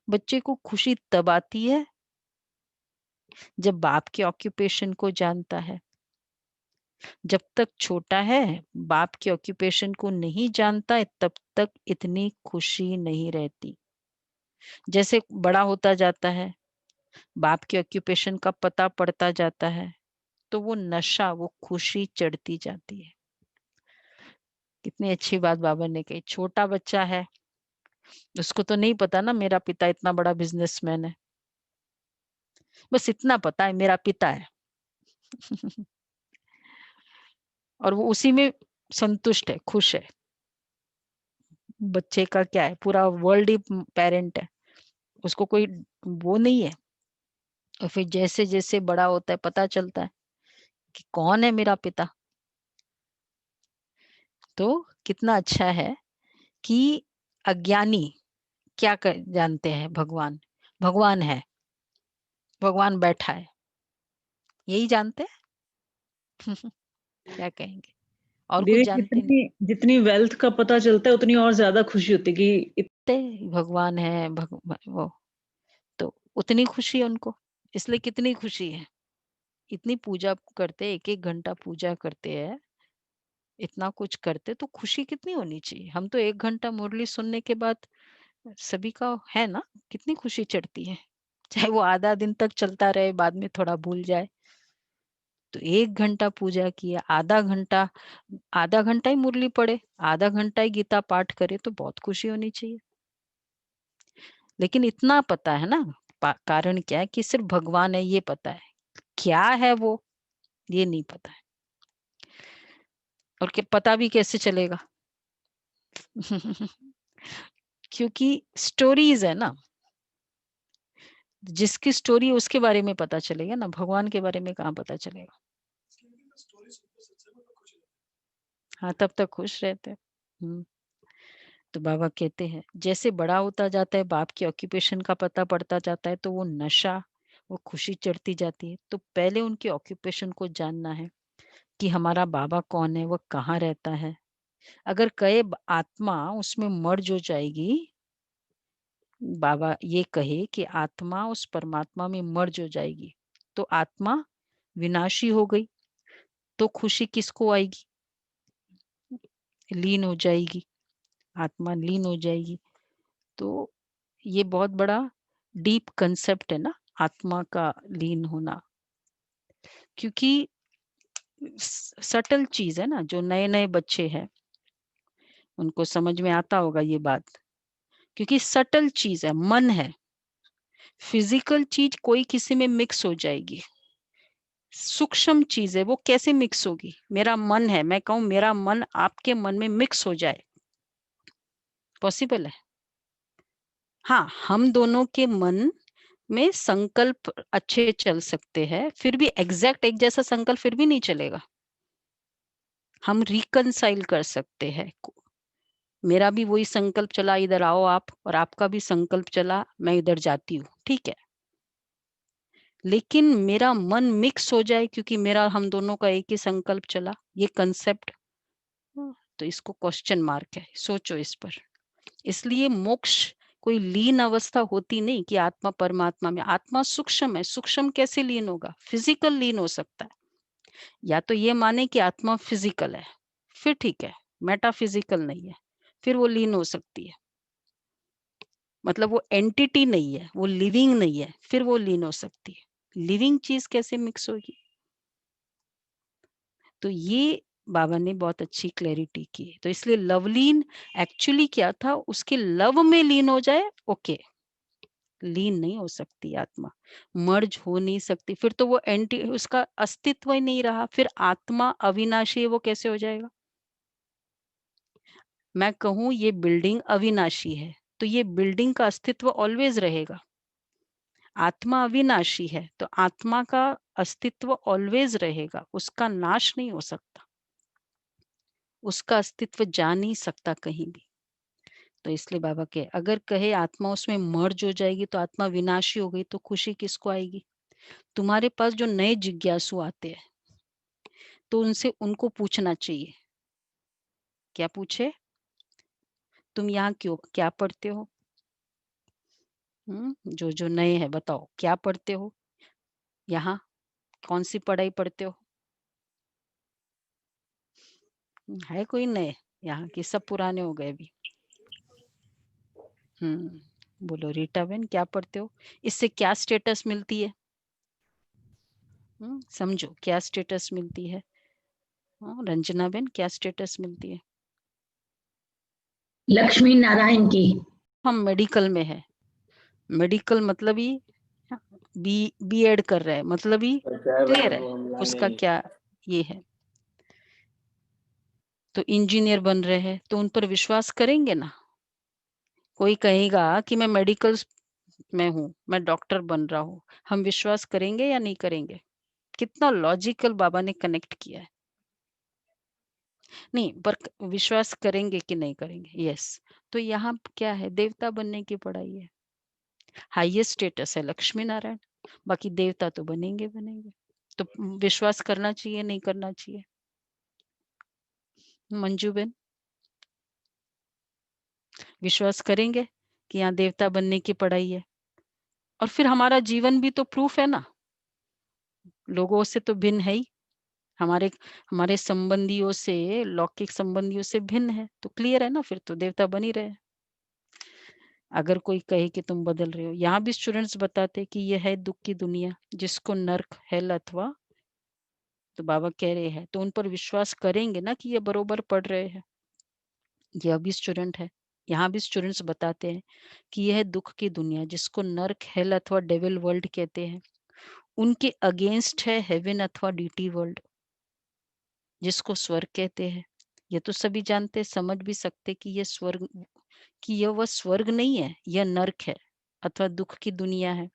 बच्चे को खुशी तब आती है जब बाप के ऑक्यूपेशन को जानता है। जब तक छोटा है, बाप के ऑक्यूपेशन को नहीं जानता है, तब तक इतनी खुशी नहीं रहती। जैसे बड़ा होता जाता है, बाप के ऑक्यूपेशन का पता पड़ता जाता है, तो वो नशा, वो खुशी चढ़ती जाती है। कितनी अच्छी बात बाबा ने कही। छोटा बच्चा है, उसको तो नहीं पता ना मेरा पिता इतना बड़ा बिजनेसमैन है, बस इतना पता है मेरा पिता है। और वो उसी में संतुष्ट है, खुश है। बच्चे का क्या है, पूरा वर्ल्ड ही पेरेंट है, उसको कोई वो नहीं है। और फिर जैसे जैसे बड़ा होता है, पता चलता है कि कौन है मेरा पिता। तो कितना अच्छा है कि अज्ञानी क्या जानते हैं, भगवान, भगवान है, भगवान बैठा है, यही जानते हैं। क्या कहेंगे, और कुछ दीदी जानते नहीं। जितनी जितनी वेल्थ का पता चलता है उतनी और ज्यादा खुशी होती है कि भगवान है, वो तो उतनी खुशी है उनको। इसलिए कितनी खुशी है, इतनी पूजा करते, एक एक घंटा पूजा करते हैं, इतना कुछ करते, तो खुशी कितनी होनी चाहिए। हम तो 1 घंटा मुरली सुनने के बाद सभी का है ना, कितनी खुशी चढ़ती है, चाहे वो आधा दिन तक चलता रहे, बाद में थोड़ा भूल जाए। तो 1 घंटा पूजा किया, आधा घंटा ही मुरली पढ़े, आधा घंटा ही गीता पाठ करे, तो बहुत खुशी होनी चाहिए। लेकिन इतना पता है ना, कारण क्या है कि सिर्फ भगवान है ये पता है, क्या है वो ये नहीं पता है। और क्या पता भी कैसे चलेगा? क्योंकि स्टोरीज है ना, जिसकी स्टोरी उसके बारे में पता चलेगा ना, भगवान के बारे में कहाँ पता चलेगा। हाँ, तब तक खुश रहते हैं। तो बाबा कहते हैं जैसे बड़ा होता जाता है, बाप के ऑक्यूपेशन का पता पड़ता जाता है, तो वो नशा, वो खुशी चढ़ती जाती है। तो पहले उनके ऑक्यूपेशन को जानना है कि हमारा बाबा कौन है, वो कहाँ रहता है। अगर कहे आत्मा उसमें मर्ज हो जाएगी, बाबा ये कहे कि आत्मा उस परमात्मा में मर्ज हो जाएगी, तो आत्मा विनाशी हो गई, तो खुशी किसको आएगी? लीन हो जाएगी, आत्मा लीन हो जाएगी। तो ये बहुत बड़ा डीप कंसेप्ट है ना, आत्मा का लीन होना। क्योंकि सटल चीज है ना, जो नए नए बच्चे हैं उनको समझ में आता होगा ये बात। क्योंकि सटल चीज है, मन है, फिजिकल चीज कोई किसी में मिक्स हो जाएगी, सूक्ष्म चीज है, वो कैसे मिक्स होगी? मेरा मन है, मैं कहूं मेरा मन आपके मन में मिक्स हो जाए, पॉसिबल है? हाँ, हम दोनों के मन में संकल्प अच्छे चल सकते हैं, फिर भी एग्जैक्ट एक जैसा संकल्प फिर भी नहीं चलेगा। हम रिकंसाइल कर सकते हैं। मेरा भी वही संकल्प चला, इधर आओ आप, और आपका भी संकल्प चला, मैं इधर जाती हूँ, ठीक है। लेकिन मेरा मन मिक्स हो जाए, क्योंकि मेरा हम दोनों का एक ही संकल्प चला, ये कंसेप्ट, तो इसको क्वेश्चन मार्क है, सोचो इस पर। इसलिए मोक्ष कोई लीन अवस्था होती नहीं कि आत्मा परमात्मा में, आत्मा सूक्ष्म है, सूक्ष्म कैसे लीन होगा? फिजिकल लीन हो सकता है, या तो ये माने कि आत्मा फिजिकल है, फिर ठीक है, मेटाफिजिकल नहीं है, फिर वो लीन हो सकती है। मतलब वो एंटिटी नहीं है, वो लिविंग नहीं है, फिर वो लीन हो सकती है। लिविंग चीज कैसे मिक्स होगी? तो ये बाबा ने बहुत अच्छी क्लैरिटी की। तो इसलिए लवलीन एक्चुअली क्या था, उसके लव में लीन हो जाए, ओके, लीन नहीं हो सकती आत्मा, मर्ज हो नहीं सकती, फिर तो वो एंटी, उसका अस्तित्व ही नहीं रहा। फिर आत्मा अविनाशी है, वो कैसे हो जाएगा? मैं कहूं ये बिल्डिंग अविनाशी है, तो ये बिल्डिंग का अस्तित्व ऑलवेज रहेगा। आत्मा अविनाशी है, तो आत्मा का अस्तित्व ऑलवेज रहेगा, उसका नाश नहीं हो सकता, उसका अस्तित्व जा नहीं सकता कहीं भी। तो इसलिए बाबा के अगर कहे आत्मा उसमें मर्ज हो जाएगी, तो आत्मा विनाशी हो गई, तो खुशी किसको आएगी? तुम्हारे पास जो नए जिज्ञासु आते हैं, तो उनसे उनको पूछना चाहिए। क्या पूछे? तुम यहाँ क्यों, क्या पढ़ते हो? जो जो नए हैं बताओ क्या पढ़ते हो? यहाँ कौन सी पढ़ाई पढ़ते हो? है कोई नए यहाँ की? सब पुराने हो गए अभी। बोलो रीटा बहन क्या पढ़ते हो? इससे क्या स्टेटस मिलती है? समझो क्या स्टेटस मिलती है? रंजना बहन क्या स्टेटस मिलती है? लक्ष्मी नारायण की। हम मेडिकल में है, मेडिकल मतलब ही बी एड कर रहे हैं, मतलब ही क्लियर है उसका क्या ये है। तो इंजीनियर बन रहे हैं तो उन पर विश्वास करेंगे ना। कोई कहेगा कि मैं मेडिकल में हूँ, मैं डॉक्टर बन रहा हूँ, हम विश्वास करेंगे या नहीं करेंगे? कितना लॉजिकल बाबा ने कनेक्ट किया है। नहीं पर विश्वास करेंगे कि नहीं करेंगे? यस। तो यहाँ क्या है? देवता बनने की पढ़ाई है, हाईएस्ट स्टेटस है लक्ष्मी नारायण, बाकी देवता तो बनेंगे बनेंगे। तो विश्वास करना चाहिए नहीं करना चाहिए? मंजू बेन विश्वास करेंगे कि यहाँ देवता बनने की पढ़ाई है? और फिर हमारा जीवन भी तो प्रूफ है ना, लोगों से तो भिन्न है ही, हमारे हमारे संबंधियों से, लौकिक संबंधियों से भिन्न है, तो क्लियर है ना, फिर तो देवता बन ही रहे। अगर कोई कहे कि तुम बदल रहे हो, यहाँ भी स्टूडेंट्स बताते कि यह है दुख की दुनिया जिसको नर्क हेल अथवा, तो बाबा कह रहे हैं तो उन पर विश्वास करेंगे ना कि ये बरोबर पढ़ रहे हैं। ये अभी स्टूडेंट है, यहाँ भी स्टूडेंट्स बताते हैं कि यह है दुख की दुनिया जिसको नर्क हेल अथवा डेविल वर्ल्ड कहते हैं, उनके अगेंस्ट है हेवन अथवा डीटी वर्ल्ड जिसको स्वर्ग कहते हैं। ये तो सभी जानते, समझ भी सकते कि ये स्वर्ग, कि यह वह स्वर्ग नहीं है, यह नर्क है अथवा दुख की दुनिया है,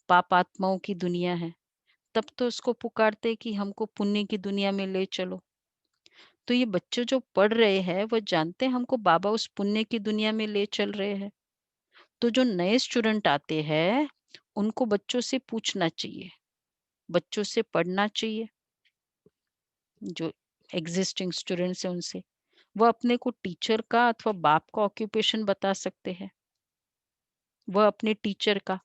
पाप आत्माओं की दुनिया है। तब तो उसको पुकारते कि हमको पुण्य की दुनिया में ले चलो। तो ये बच्चे जो पढ़ रहे हैं वो जानते हैं हमको बाबा उस पुण्य की दुनिया में ले चल रहे हैं। तो जो नए स्टूडेंट आते हैं उनको बच्चों से पूछना चाहिए, बच्चों से पढ़ना चाहिए, जो एग्जिस्टिंग स्टूडेंट्स हैं उनसे, वो अपने को टीचर का अथवा बाप का ऑक्यूपेशन बता सकते हैं। वह अपने टीचर का,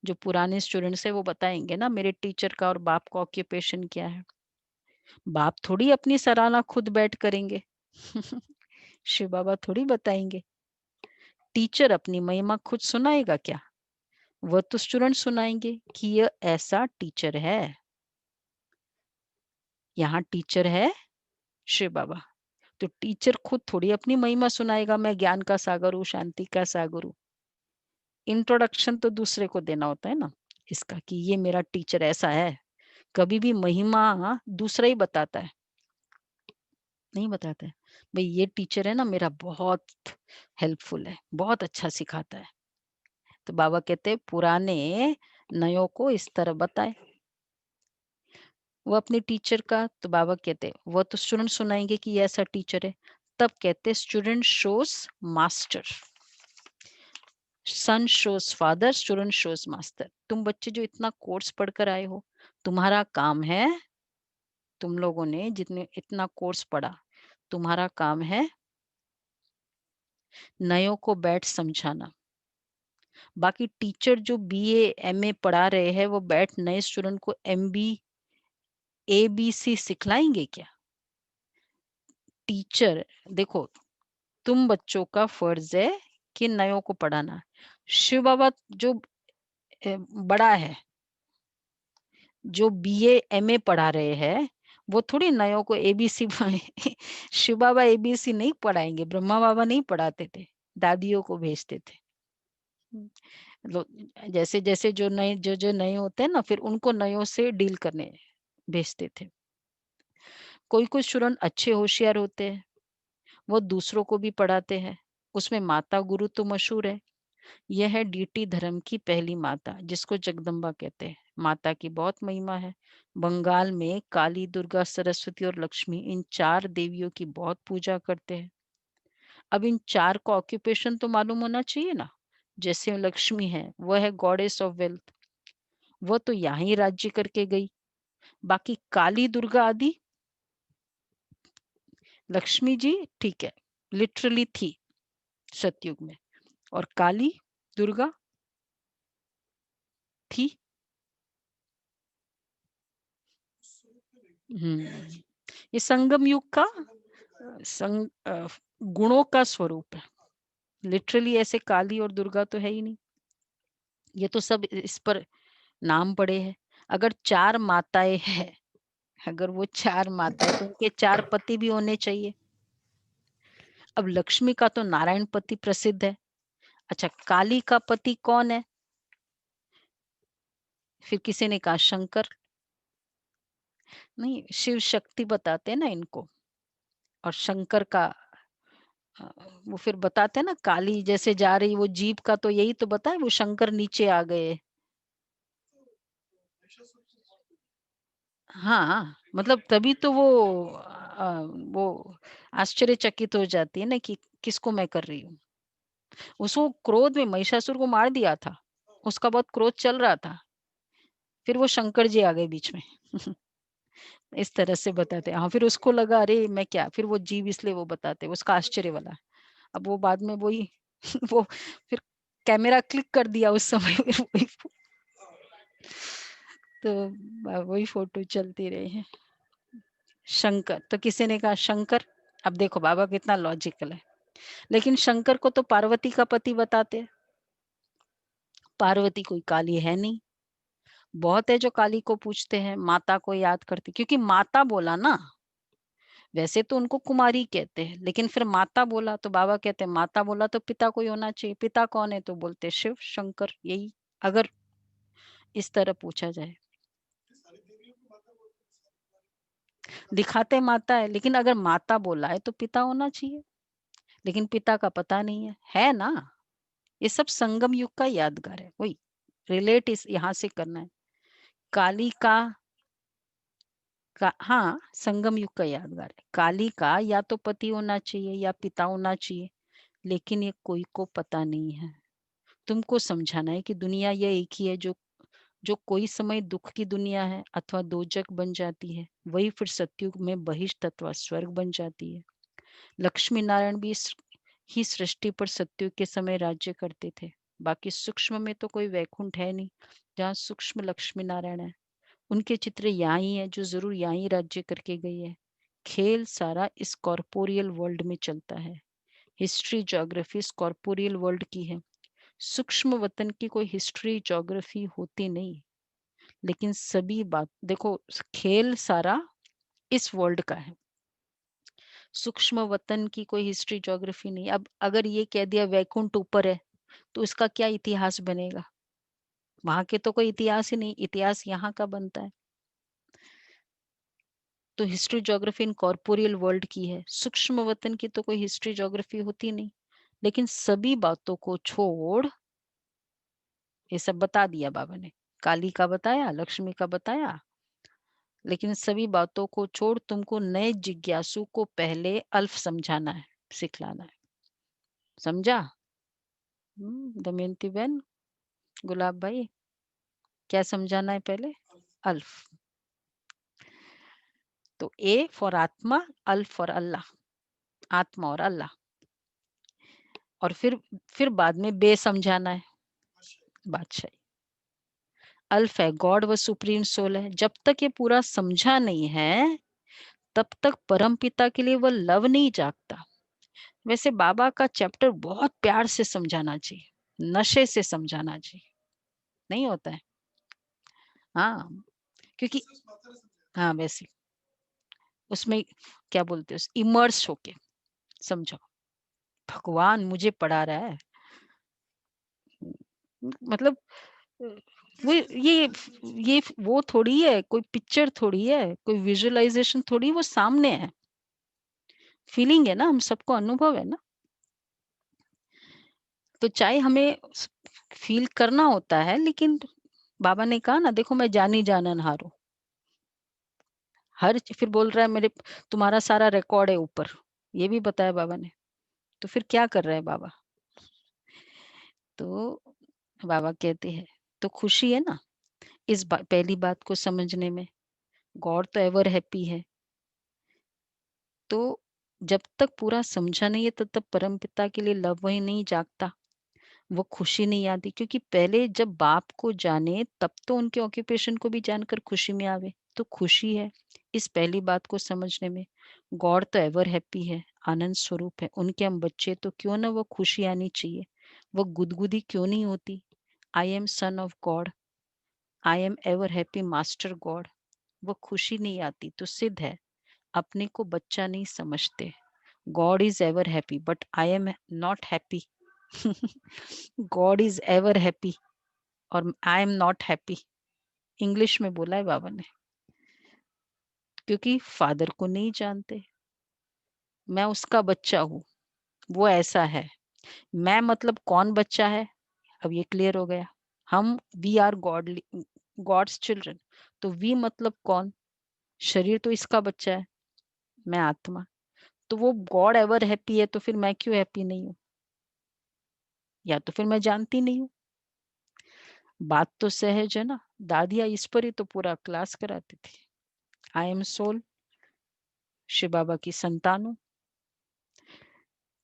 जो पुराने स्टूडेंट्स है वो बताएंगे ना मेरे टीचर का और बाप का ऑक्यूपेशन क्या है। बाप थोड़ी अपनी सराहना खुद बैठ करेंगे शिव बाबा थोड़ी बताएंगे। टीचर अपनी महिमा खुद सुनाएगा क्या? वह तो स्टूडेंट सुनाएंगे कि यह ऐसा टीचर है, यहाँ टीचर है शिव बाबा। तो टीचर खुद थोड़ी अपनी महिमा सुनाएगा, मैं ज्ञान का सागर हूँ, शांति का सागर हूँ। इंट्रोडक्शन तो दूसरे को देना होता है ना इसका, कि ये मेरा टीचर ऐसा है। कभी भी महिमा दूसरा ही बताता है, नहीं बताता है भाई ये टीचर है ना मेरा, बहुत हेल्पफुल है, बहुत अच्छा सिखाता है। तो बाबा कहते हैं पुराने नयों को इस तरह बताए। वो अपने टीचर का, तो बाबा कहते हैं वो तो स्टूडेंट सुनाएंगे कि ये ऐसा टीचर है। तब कहते student shows master, son shows father, student shows master. तुम बच्चे जो इतना कोर्स पढ़कर आए हो, तुम्हारा काम है, तुम लोगों ने जितने इतना कोर्स पढ़ा, तुम्हारा काम है नयों को बैठ समझाना। बाकी टीचर जो बीए एमए पढ़ा रहे हैं वो बैठ नए स्टूडेंट को एमबी एबीसी सिखलाएंगे क्या? टीचर देखो, तुम बच्चों का फर्ज है कि नयों को पढ़ाना। शिव बाबा जो बड़ा है, जो बीए एमए पढ़ा रहे हैं, वो थोड़ी नयों को एबीसी शिव बाबा एबीसी नहीं पढ़ाएंगे, ब्रह्मा बाबा नहीं पढ़ाते थे, दादियों को भेजते थे। जैसे जैसे जो नए जो नए होते हैं ना, फिर उनको नयों से डील करने भेजते थे। कोई कोई स्टूडेंट अच्छे होशियार होते हैं, वो दूसरों को भी पढ़ाते हैं। उसमें माता गुरु तो मशहूर है। यह है डीटी धर्म की पहली माता जिसको जगदम्बा कहते हैं। माता की बहुत महिमा है। बंगाल में काली, दुर्गा, सरस्वती और लक्ष्मी, इन 4 देवियों की बहुत पूजा करते हैं। अब इन 4 का ऑक्यूपेशन तो मालूम होना चाहिए ना। जैसे लक्ष्मी है, वह है गॉडेस ऑफ वेल्थ, वह तो यहाँ ही राज्य करके गई। बाकी काली, दुर्गा आदि, लक्ष्मी जी ठीक है लिटरली थी सतयुग में, और काली दुर्गा थी ये संगम युग का गुणों का स्वरूप है। लिटरली ऐसे काली और दुर्गा तो है ही नहीं, ये तो सब इस पर नाम पड़े हैं। अगर 4 माताएं हैं, अगर वो 4 माताएं तो उनके 4 पति भी होने चाहिए। अब लक्ष्मी का तो नारायण पति प्रसिद्ध है। अच्छा, काली का पति कौन है? फिर किसी ने कहा शंकर। नहीं, शिव शक्ति बताते हैं ना इनको, और शंकर का वो फिर बताते हैं ना, काली जैसे जा रही वो जीप का तो यही तो बताए, वो शंकर नीचे आ गए। हाँ, मतलब तभी तो वो आश्चर्यचकित हो जाती है ना कि किसको मैं कर रही हूँ। उसको क्रोध में महिषासुर को मार दिया था, उसका बहुत क्रोध चल रहा था, फिर वो शंकर जी आ गए बीच में। इस तरह से बताते हैं। हाँ, फिर उसको लगा अरे मैं क्या, फिर वो जीव इसलिए वो बताते उसका आश्चर्य वाला। अब वो बाद में वही वो फिर कैमरा क्लिक कर दिया उस समय, फिर वही तो वही फोटो चलती रही है। शंकर तो किसी ने कहा शंकर। अब देखो बाबा कितना लॉजिकल है, लेकिन शंकर को तो पार्वती का पति बताते हैं। पार्वती कोई काली है नहीं। बहुत है जो काली को पूछते हैं, माता को याद करते, क्योंकि माता बोला ना, वैसे तो उनको कुमारी कहते हैं, लेकिन फिर माता बोला तो बाबा कहते हैं माता बोला तो पिता कोई होना चाहिए। पिता कौन है? तो बोलते शिव शंकर, यही अगर इस तरह पूछा जाए। दिखाते माता है, लेकिन अगर माता बोला है तो पिता होना चाहिए, लेकिन पिता का पता नहीं है ना। ये सब संगम युग का यादगार है, वही रिलेट इस यहाँ से करना है। काली का हाँ, संगम युग का यादगार है। काली का या तो पति होना चाहिए या पिता होना चाहिए, लेकिन ये कोई को पता नहीं है। तुमको समझाना है कि दुनिया ये एक ही है, जो जो कोई समय दुख की दुनिया है अथवा दोजक बन जाती है, वही फिर सतयुग में बहिष्ठ अथवा स्वर्ग बन जाती है। लक्ष्मी नारायण भी ही सृष्टि पर सतयुग के समय राज्य करते थे। बाकी सूक्ष्म में तो कोई वैकुंठ है नहीं जहाँ सूक्ष्म लक्ष्मी नारायण है। उनके चित्र यहाँ ही है, जो जरूर यहाँ ही राज्य करके गई है। खेल सारा इस कॉर्पोरियल वर्ल्ड में चलता है। हिस्ट्री ज्योग्राफी इस कॉर्पोरियल वर्ल्ड की है। सूक्ष्म वतन की कोई हिस्ट्री ज्योग्राफी होती नहीं, लेकिन सभी बात देखो, खेल सारा इस वर्ल्ड का है। सूक्ष्म वतन की कोई हिस्ट्री ज्योग्राफी नहीं। अब अगर ये कह दिया वैकुंठ ऊपर है, तो इसका क्या इतिहास बनेगा? वहां के तो कोई इतिहास ही नहीं, इतिहास यहाँ का बनता है। तो हिस्ट्री ज्योग्राफी इन कॉर्पोरियल वर्ल्ड की है। सूक्ष्म वतन की तो कोई हिस्ट्री ज्योग्राफी होती नहीं, लेकिन सभी बातों को छोड़ ये सब बता दिया बाबा ने। काली का बताया, लक्ष्मी का बताया, लेकिन सभी बातों को छोड़ तुमको नए जिज्ञासु को पहले अल्फ समझाना है, सिखलाना है। समझा? दमयंती बहन, गुलाब भाई, क्या समझाना है पहले? अल्फ। तो ए फॉर आत्मा, अल्फ फॉर अल्लाह, आत्मा और अल्लाह। और फिर बाद में बे समझाना है, बादशाही। अल्फ है गॉड व सुप्रीम सोल है। जब तक ये पूरा समझा नहीं है, तब तक परम पिता के लिए वह लव नहीं जागता। वैसे बाबा का चैप्टर बहुत प्यार से समझाना चाहिए, नशे से समझाना चाहिए, नहीं होता है। हाँ, क्योंकि हाँ वैसे उसमें क्या बोलते हैं, इमर्स होके समझो। भगवान मुझे पढ़ा रहा है, मतलब वो ये वो थोड़ी है, कोई पिक्चर थोड़ी है, कोई विजुअलाइजेशन थोड़ी, वो सामने है, फीलिंग है ना, हम सबको अनुभव है ना। तो चाहे हमें फील करना होता है, लेकिन बाबा ने कहा ना, देखो मैं जानी जाननहार हूँ। फिर बोल रहा है मेरे तुम्हारा सारा रिकॉर्ड है ऊपर, ये भी बताया बाबा ने। तो फिर क्या कर रहे हैं बाबा? तो बाबा कहते हैं तो खुशी है ना पहली बात को समझने में। गॉड तो एवर हैप्पी है। तो जब तक पूरा समझा नहीं है, तब तक परम पिता के लिए लव वही नहीं जागता, वो खुशी नहीं आती। क्योंकि पहले जब बाप को जाने, तब तो उनके ऑक्यूपेशन को भी जानकर खुशी में आवे। तो खुशी है इस पहली बात को समझने में। गॉड तो एवर हैप्पी है, आनंद स्वरूप है, उनके हम बच्चे, तो क्यों ना वो खुशी आनी चाहिए, वो गुदगुदी क्यों नहीं होती। I am son of God, I am ever happy master God, वो खुशी नहीं आती तो सिद्ध है अपने को बच्चा नहीं समझते। God is ever happy but I am not happy. God is ever happy और I am not happy, English में बोला है बाबा ने, क्योंकि फादर को नहीं जानते। मैं उसका बच्चा हूँ, वो ऐसा है। मैं मतलब कौन बच्चा है, अब ये क्लियर हो गया। हम वी आर गॉड्स चिल्ड्रन, तो वी मतलब कौन, शरीर तो इसका बच्चा है, मैं आत्मा। तो वो गॉड एवर हैप्पी है तो फिर मैं क्यों हैप्पी नहीं हूँ, या तो फिर मैं जानती नहीं हूँ। बात तो सहज है ना, दादिया इस पर ही तो पूरा क्लास कराती थी। आई एम सोल, शिव बाबा की संतान हूँ।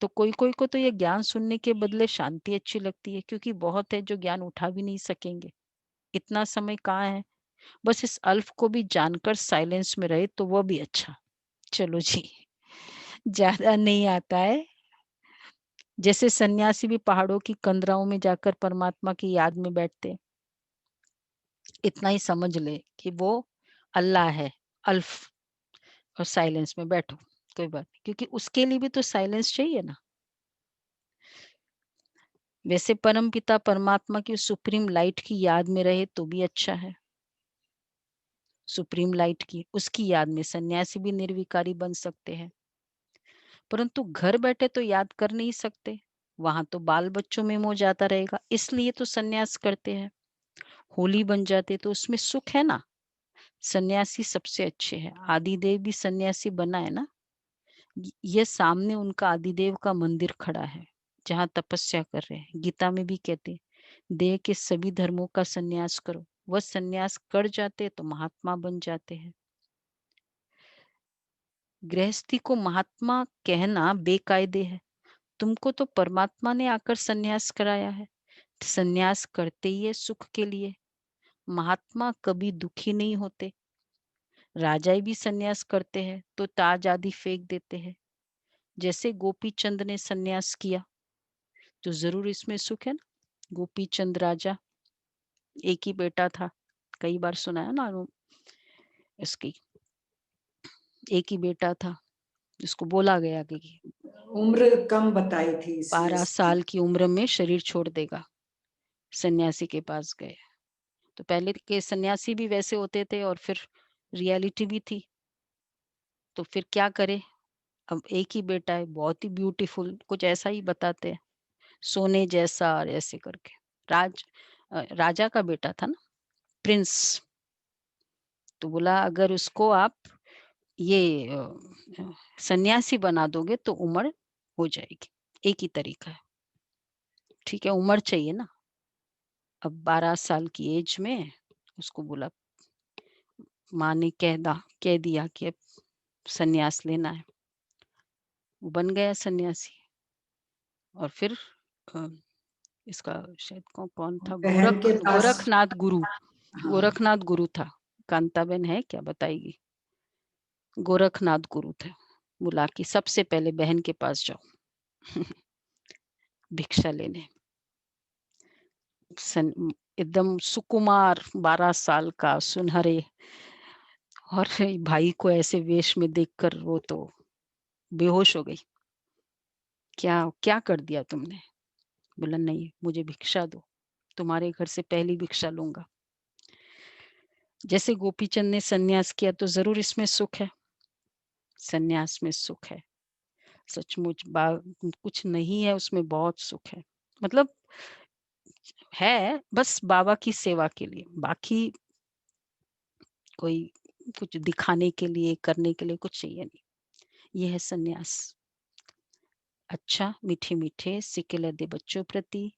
तो कोई कोई को तो ये ज्ञान सुनने के बदले शांति अच्छी लगती है, क्योंकि बहुत है जो ज्ञान उठा भी नहीं सकेंगे, इतना समय कहाँ है। बस इस अल्फ को भी जानकर साइलेंस में रहे तो वो भी अच्छा। चलो जी, ज्यादा नहीं आता है। जैसे सन्यासी भी पहाड़ों की कंदराओं में जाकर परमात्मा की याद में बैठते, इतना ही समझ ले कि वो अल्लाह है, अल्फ, और साइलेंस में बैठो, कोई बात नहीं, क्योंकि उसके लिए भी तो साइलेंस चाहिए ना। वैसे परम पिता परमात्मा की सुप्रीम लाइट की याद में रहे तो भी अच्छा है। सुप्रीम लाइट की, उसकी याद में सन्यासी भी निर्विकारी बन सकते हैं, परंतु घर बैठे तो याद कर नहीं सकते, वहां तो बाल बच्चों में मोह जाता रहेगा, इसलिए तो सन्यास करते हैं। होली बन जाते तो उसमें सुख है ना। सन्यासी सबसे अच्छे हैं, आदिदेव भी सन्यासी बना है ना। ये सामने उनका आदिदेव का मंदिर खड़ा है जहाँ तपस्या कर रहे हैं। गीता में भी कहते हैं देह के सभी धर्मों का सन्यास करो, वह सन्यास कर जाते तो महात्मा बन जाते हैं। गृहस्थी को महात्मा कहना बेकायदे है, तुमको तो परमात्मा ने आकर सन्यास कराया है, सन्यास करते ही है सुख के लिए। महात्मा कभी दुखी नहीं होते। राजा भी सन्यास करते हैं तो ताज आदि फेंक देते हैं। जैसे गोपी चंद ने सन्यास किया तो जरूर इसमें सुख है ना। गोपी चंद राजा, एक ही बेटा था, कई बार सुना है ना इसकी, एक ही बेटा था जिसको बोला गया कि उम्र कम बताई थी इसलिए 12 साल की उम्र में शरीर छोड़ देगा। सन्यासी के पास गए, तो पहले के सन्यासी भी वैसे होते थे और फिर रियलिटी भी थी, तो फिर क्या करे। अब एक ही बेटा है, बहुत ही ब्यूटीफुल, कुछ ऐसा ही बताते हैं, सोने जैसा और ऐसे करके। राजा का बेटा था ना, प्रिंस। तो बोला अगर उसको आप ये सन्यासी बना दोगे तो उम्र हो जाएगी। एक ही तरीका है, ठीक है, उम्र चाहिए ना। अब 12 साल की एज में उसको बोला, माँ ने कह दिया कि अब सन्यास लेना है, वो बन गया सन्यासी। और फिर अ, इसका शायद कौन था, बहन के पास। गोरखनाथ गुरु, हाँ, गोरखनाथ गुरु था। कांताबेन है क्या, बताएगी। गोरखनाथ गुरु थे, बोला कि सबसे पहले बहन के पास जाओ भिक्षा लेने। एकदम सुकुमार 12 साल का सुनहरे, और भाई को ऐसे वेश में देखकर वो तो बेहोश हो गई। क्या क्या कर दिया तुमने। बोला नहीं, मुझे भिक्षा दो, तुम्हारे घर से पहली भिक्षा लूंगा। जैसे गोपीचंद ने सन्यास किया तो जरूर इसमें सुख है, सन्यास में सुख है, सचमुच कुछ नहीं है उसमें, बहुत सुख है। मतलब है बस बाबा की सेवा के लिए, बाकी कोई कुछ दिखाने के लिए करने के लिए कुछ चाहिए नहीं। ये है सन्यास। अच्छा, मीठे मीठे सिक्के लदे बच्चों प्रति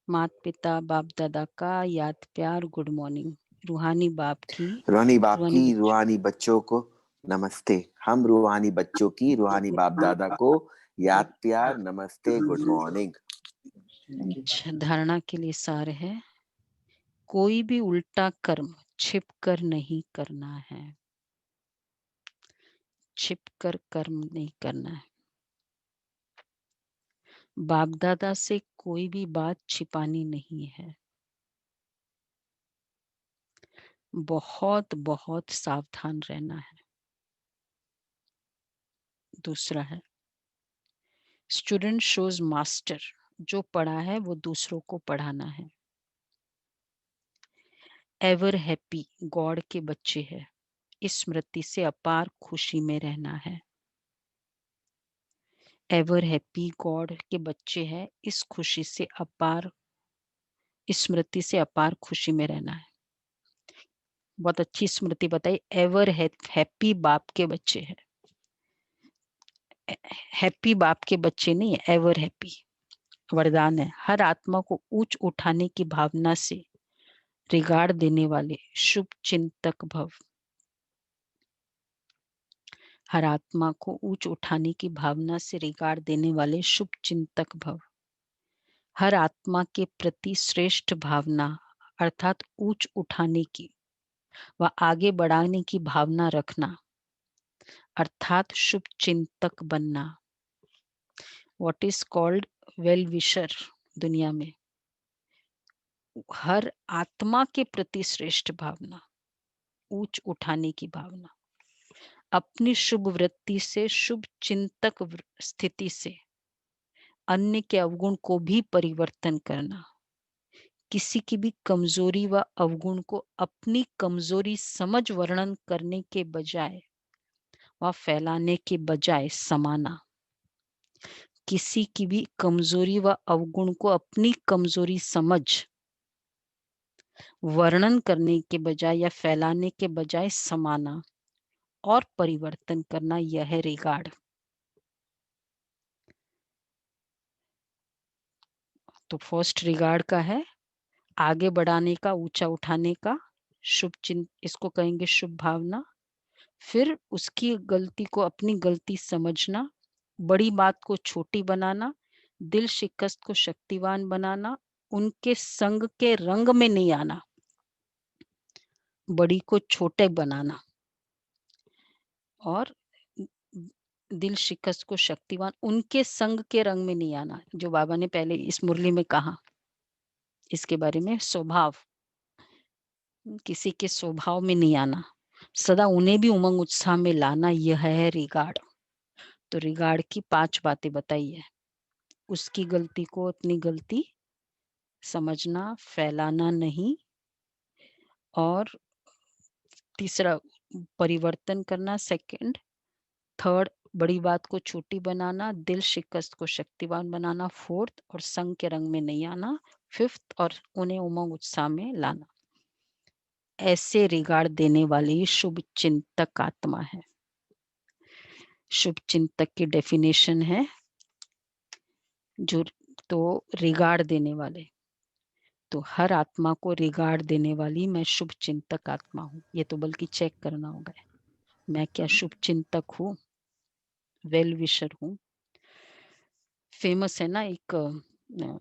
माता पिता बाप दादा का याद प्यार, गुड मॉर्निंग। रूहानी बाप की, रूहानी बाप रूहानी की बच्चों, रूहानी बच्चों को नमस्ते। हम रूहानी बच्चों की रूहानी बाप दादा को याद प्यार नमस्ते, गुड मॉर्निंग। अच्छा, धारणा के लिए सार है, कोई भी उल्टा कर्म छिप कर नहीं करना है, छिप कर कर्म नहीं करना है। बाप दादा से कोई भी बात छिपानी नहीं है। बहुत बहुत सावधान रहना है। दूसरा है स्टूडेंट शोज मास्टर, जो पढ़ा है वो दूसरों को पढ़ाना है। एवर हैप्पी, गॉड के बच्चे हैं, इस स्मृति से अपार खुशी में रहना है। एवर हैप्पी, गॉड के बच्चे हैं, इस खुशी से अपार, इस स्मृति से अपार खुशी में रहना है। बहुत अच्छी स्मृति बताई। एवर हैप्पी बाप के बच्चे हैं। हैप्पी बाप के बच्चे नहीं है, एवर हैप्पी वरदान है। हर आत्मा को ऊंच उठाने की भावना से रिगार्ड देने वाले शुभ चिंतक भव। हर आत्मा को ऊंच उठाने की भावना से रिगार्ड देने वाले शुभ चिंतक भव। हर आत्मा के प्रति श्रेष्ठ भावना अर्थात ऊंच उठाने की व आगे बढ़ाने की भावना रखना अर्थात शुभ चिंतक बनना। What is called well wisher दुनिया में? हर आत्मा के प्रति श्रेष्ठ भावना, ऊंच उठाने की भावना, अपनी शुभ वृत्ति से शुभ चिंतक स्थिति से अन्य के अवगुण को भी परिवर्तन करना। किसी की भी कमजोरी व अवगुण को अपनी कमजोरी समझ वर्णन करने के बजाय व फैलाने के बजाय समाना। किसी की भी कमजोरी व अवगुण को अपनी कमजोरी समझ वर्णन करने के बजाय या फैलाने के बजाय समाना और परिवर्तन करना, यह है रिगार्ड। तो फर्स्ट रिगार्ड का है आगे बढ़ाने का, ऊंचा उठाने का, शुभ चिंत, इसको कहेंगे शुभ भावना। फिर उसकी गलती को अपनी गलती समझना, बड़ी बात को छोटी बनाना, दिल शिकस्त को शक्तिवान बनाना, उनके संग के रंग में नहीं आना, बड़ी को छोटे बनाना और दिल शिकस्त को शक्तिवान, उनके संग के रंग में नहीं आना। जो बाबा ने पहले इस मुरली में कहा इसके बारे में, स्वभाव, किसी के स्वभाव में नहीं आना, सदा उन्हें भी उमंग उत्साह में लाना, यह है रिगार्ड। तो रिगार्ड की 5 बातें बताई है। उसकी गलती को अपनी गलती समझना, फैलाना नहीं, और तीसरा परिवर्तन करना, सेकंड, थर्ड बड़ी बात को छोटी बनाना, दिल शिकस्त को शक्तिवान बनाना, फोर्थ और संग के रंग में नहीं आना, फिफ्थ और उन्हें उमंग उत्साह में लाना। ऐसे रिगार्ड देने वाली शुभ चिंतक आत्मा है। शुभ चिंतक की डेफिनेशन है जो, तो रिगार्ड देने वाले, तो हर आत्मा को रिगार्ड देने वाली मैं शुभ चिंतक आत्मा हूँ। ये तो बल्कि चेक करना होगा, मैं क्या शुभ चिंतक हूँ, वेल विशर हूँ। फेमस है ना एक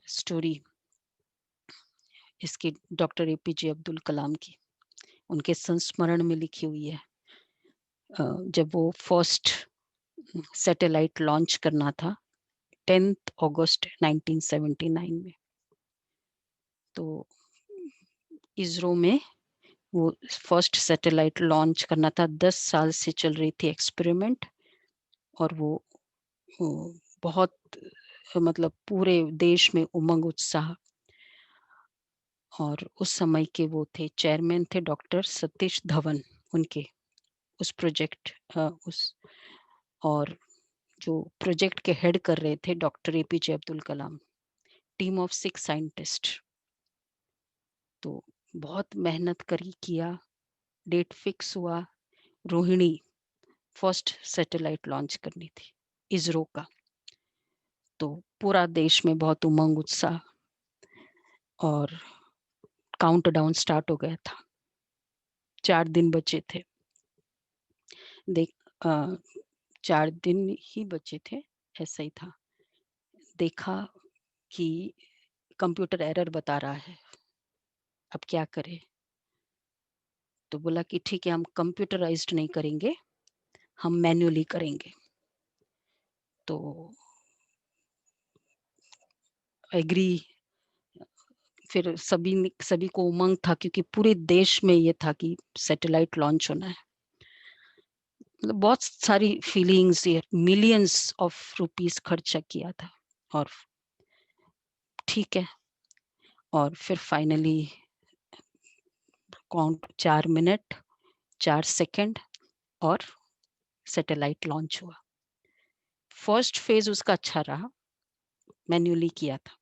स्टोरी इसकी, डॉक्टर एपीजे अब्दुल कलाम की, उनके संस्मरण में लिखी हुई है। जब वो फर्स्ट सैटेलाइट लॉन्च करना था 10 अगस्त 1979 में, तो इसरो में वो फर्स्ट सैटेलाइट लॉन्च करना था। 10 साल से चल रही थी एक्सपेरिमेंट, और वो बहुत मतलब पूरे देश में उमंग उत्साह। और उस समय के वो थे चेयरमैन थे डॉक्टर सतीश धवन, उनके उस प्रोजेक्ट उस, और जो प्रोजेक्ट के हेड कर रहे थे doctor APJ Abdul Kalam, team of 6 scientist. तो बहुत मेहनत करी, किया, डेट फिक्स हुआ, रोहिणी फर्स्ट सैटेलाइट लॉन्च करनी थी इसरो का। तो पूरा देश में बहुत उमंग उत्साह, और काउंटडाउन स्टार्ट हो गया था। 4 दिन बचे थे, देख 4 दिन ही बचे थे, ऐसा ही था। देखा कि कंप्यूटर एरर बता रहा है, अब क्या करे। तो बोला कि ठीक है, हम कंप्यूटराइज्ड नहीं करेंगे, हम मैन्युअली करेंगे। तो एग्री। फिर सभी को उमंग था, क्योंकि पूरे देश में ये था कि सैटेलाइट लॉन्च होना है। मतलब बहुत सारी फीलिंग्स, मिलियंस ऑफ रुपीस खर्चा किया था। और ठीक है, और फिर फाइनली काउंट 4 मिनट 4 सेकंड और सैटेलाइट लॉन्च हुआ। फर्स्ट फेज उसका अच्छा रहा, मैन्युअली किया था।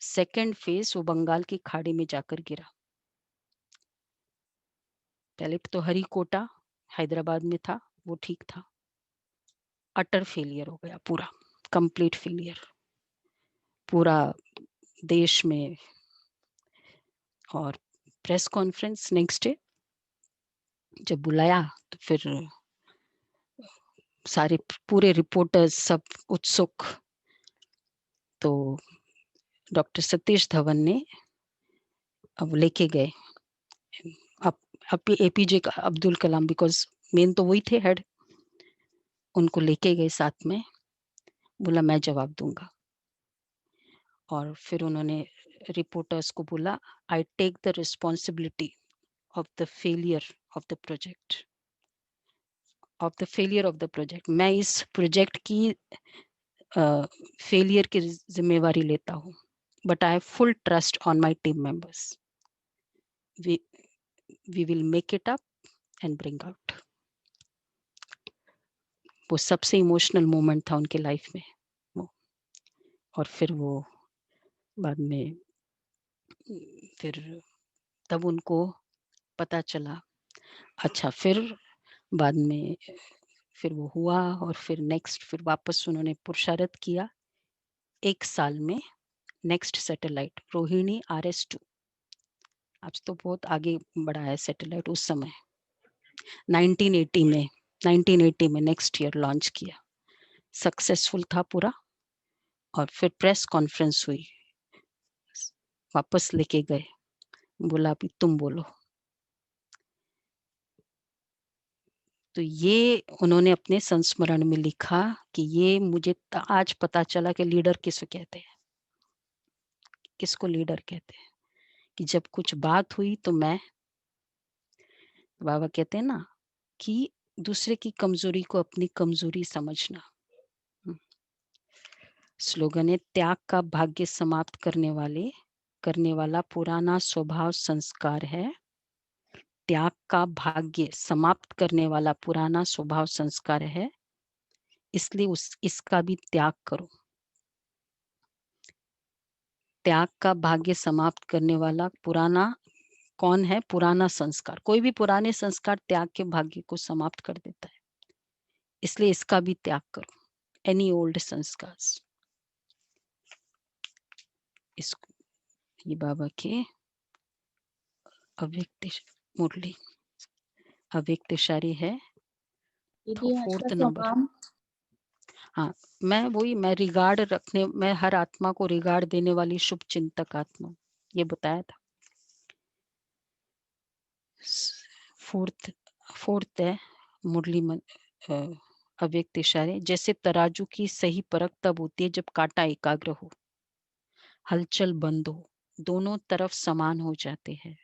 सेकंड फेज वो बंगाल की खाड़ी में जाकर गिरा। पहले तो हरिकोटा हैदराबाद में था, वो ठीक था। अटर फेलियर हो गया, पूरा कंप्लीट फेलियर पूरा देश में। और प्रेस कॉन्फ्रेंस नेक्स्ट डे जब बुलाया तो फिर सारे पूरे रिपोर्टर्स सब उत्सुक। तो डॉक्टर सतीश धवन ने अब लेके गए APJ Abdul Kalam, because main तो वही थे हेड, उनको लेके गए साथ में। बोला मैं जवाब दूंगा। और फिर उन्होंने रिपोर्टर्स को बोला, I take the responsibility of the failure of the project, मैं इस प्रोजेक्ट की फेलियर की जिम्मेवारी लेता हूँ, but I have full trust on my team members. We will make it up and bring out. वो सबसे इमोशनल मोमेंट था उनके लाइफ में वो। और फिर वो बाद में फिर तब उनको पता चला। अच्छा, फिर बाद में फिर वो हुआ, और फिर नेक्स्ट फिर वापस उन्होंने पुरुषार्थ किया 1 साल में। नेक्स्ट सैटेलाइट रोहिणी RS-2, अब तो बहुत आगे बढ़ा है सैटेलाइट। उस समय 1980 में नेक्स्ट ईयर लॉन्च किया, सक्सेसफुल था पूरा। और फिर प्रेस कॉन्फ्रेंस हुई, वापस लेके गए, बोला अभी तुम बोलो। तो ये उन्होंने अपने संस्मरण में लिखा कि ये मुझे आज पता चला कि लीडर किसको कहते हैं, किसको लीडर कहते हैं। कि जब कुछ बात हुई तो मैं, बाबा कहते हैं ना कि दूसरे की कमजोरी को अपनी कमजोरी समझना। स्लोगन है, त्याग का भाग्य समाप्त करने वाला पुराना स्वभाव संस्कार है। त्याग का भाग्य समाप्त करने वाला पुराना स्वभाव संस्कार है, इसलिए इसका भी त्याग करो। त्याग का भाग्य समाप्त करने वाला पुराना कौन है? पुराना संस्कार। कोई भी पुराने संस्कार त्याग के भाग्य को समाप्त कर देता है, इसलिए इसका भी त्याग करो। एनी ओल्ड संस्कार। इसको ये बाबा के अव्यक्त मुरली, अव्यक्त इशारे है, दीदी आज का 4th नंबर। स्वभाव हाँ, मैं रिगार्ड रखने, मैं हर आत्मा को रिगार्ड देने वाली शुभ चिंतक आत्मा, ये बताया था। 4th है मुरली अव्यक्त इशारे। जैसे तराजू की सही परख तब होती है जब कांटा एकाग्र हो, हलचल बंद हो, दोनों तरफ समान हो जाते हैं।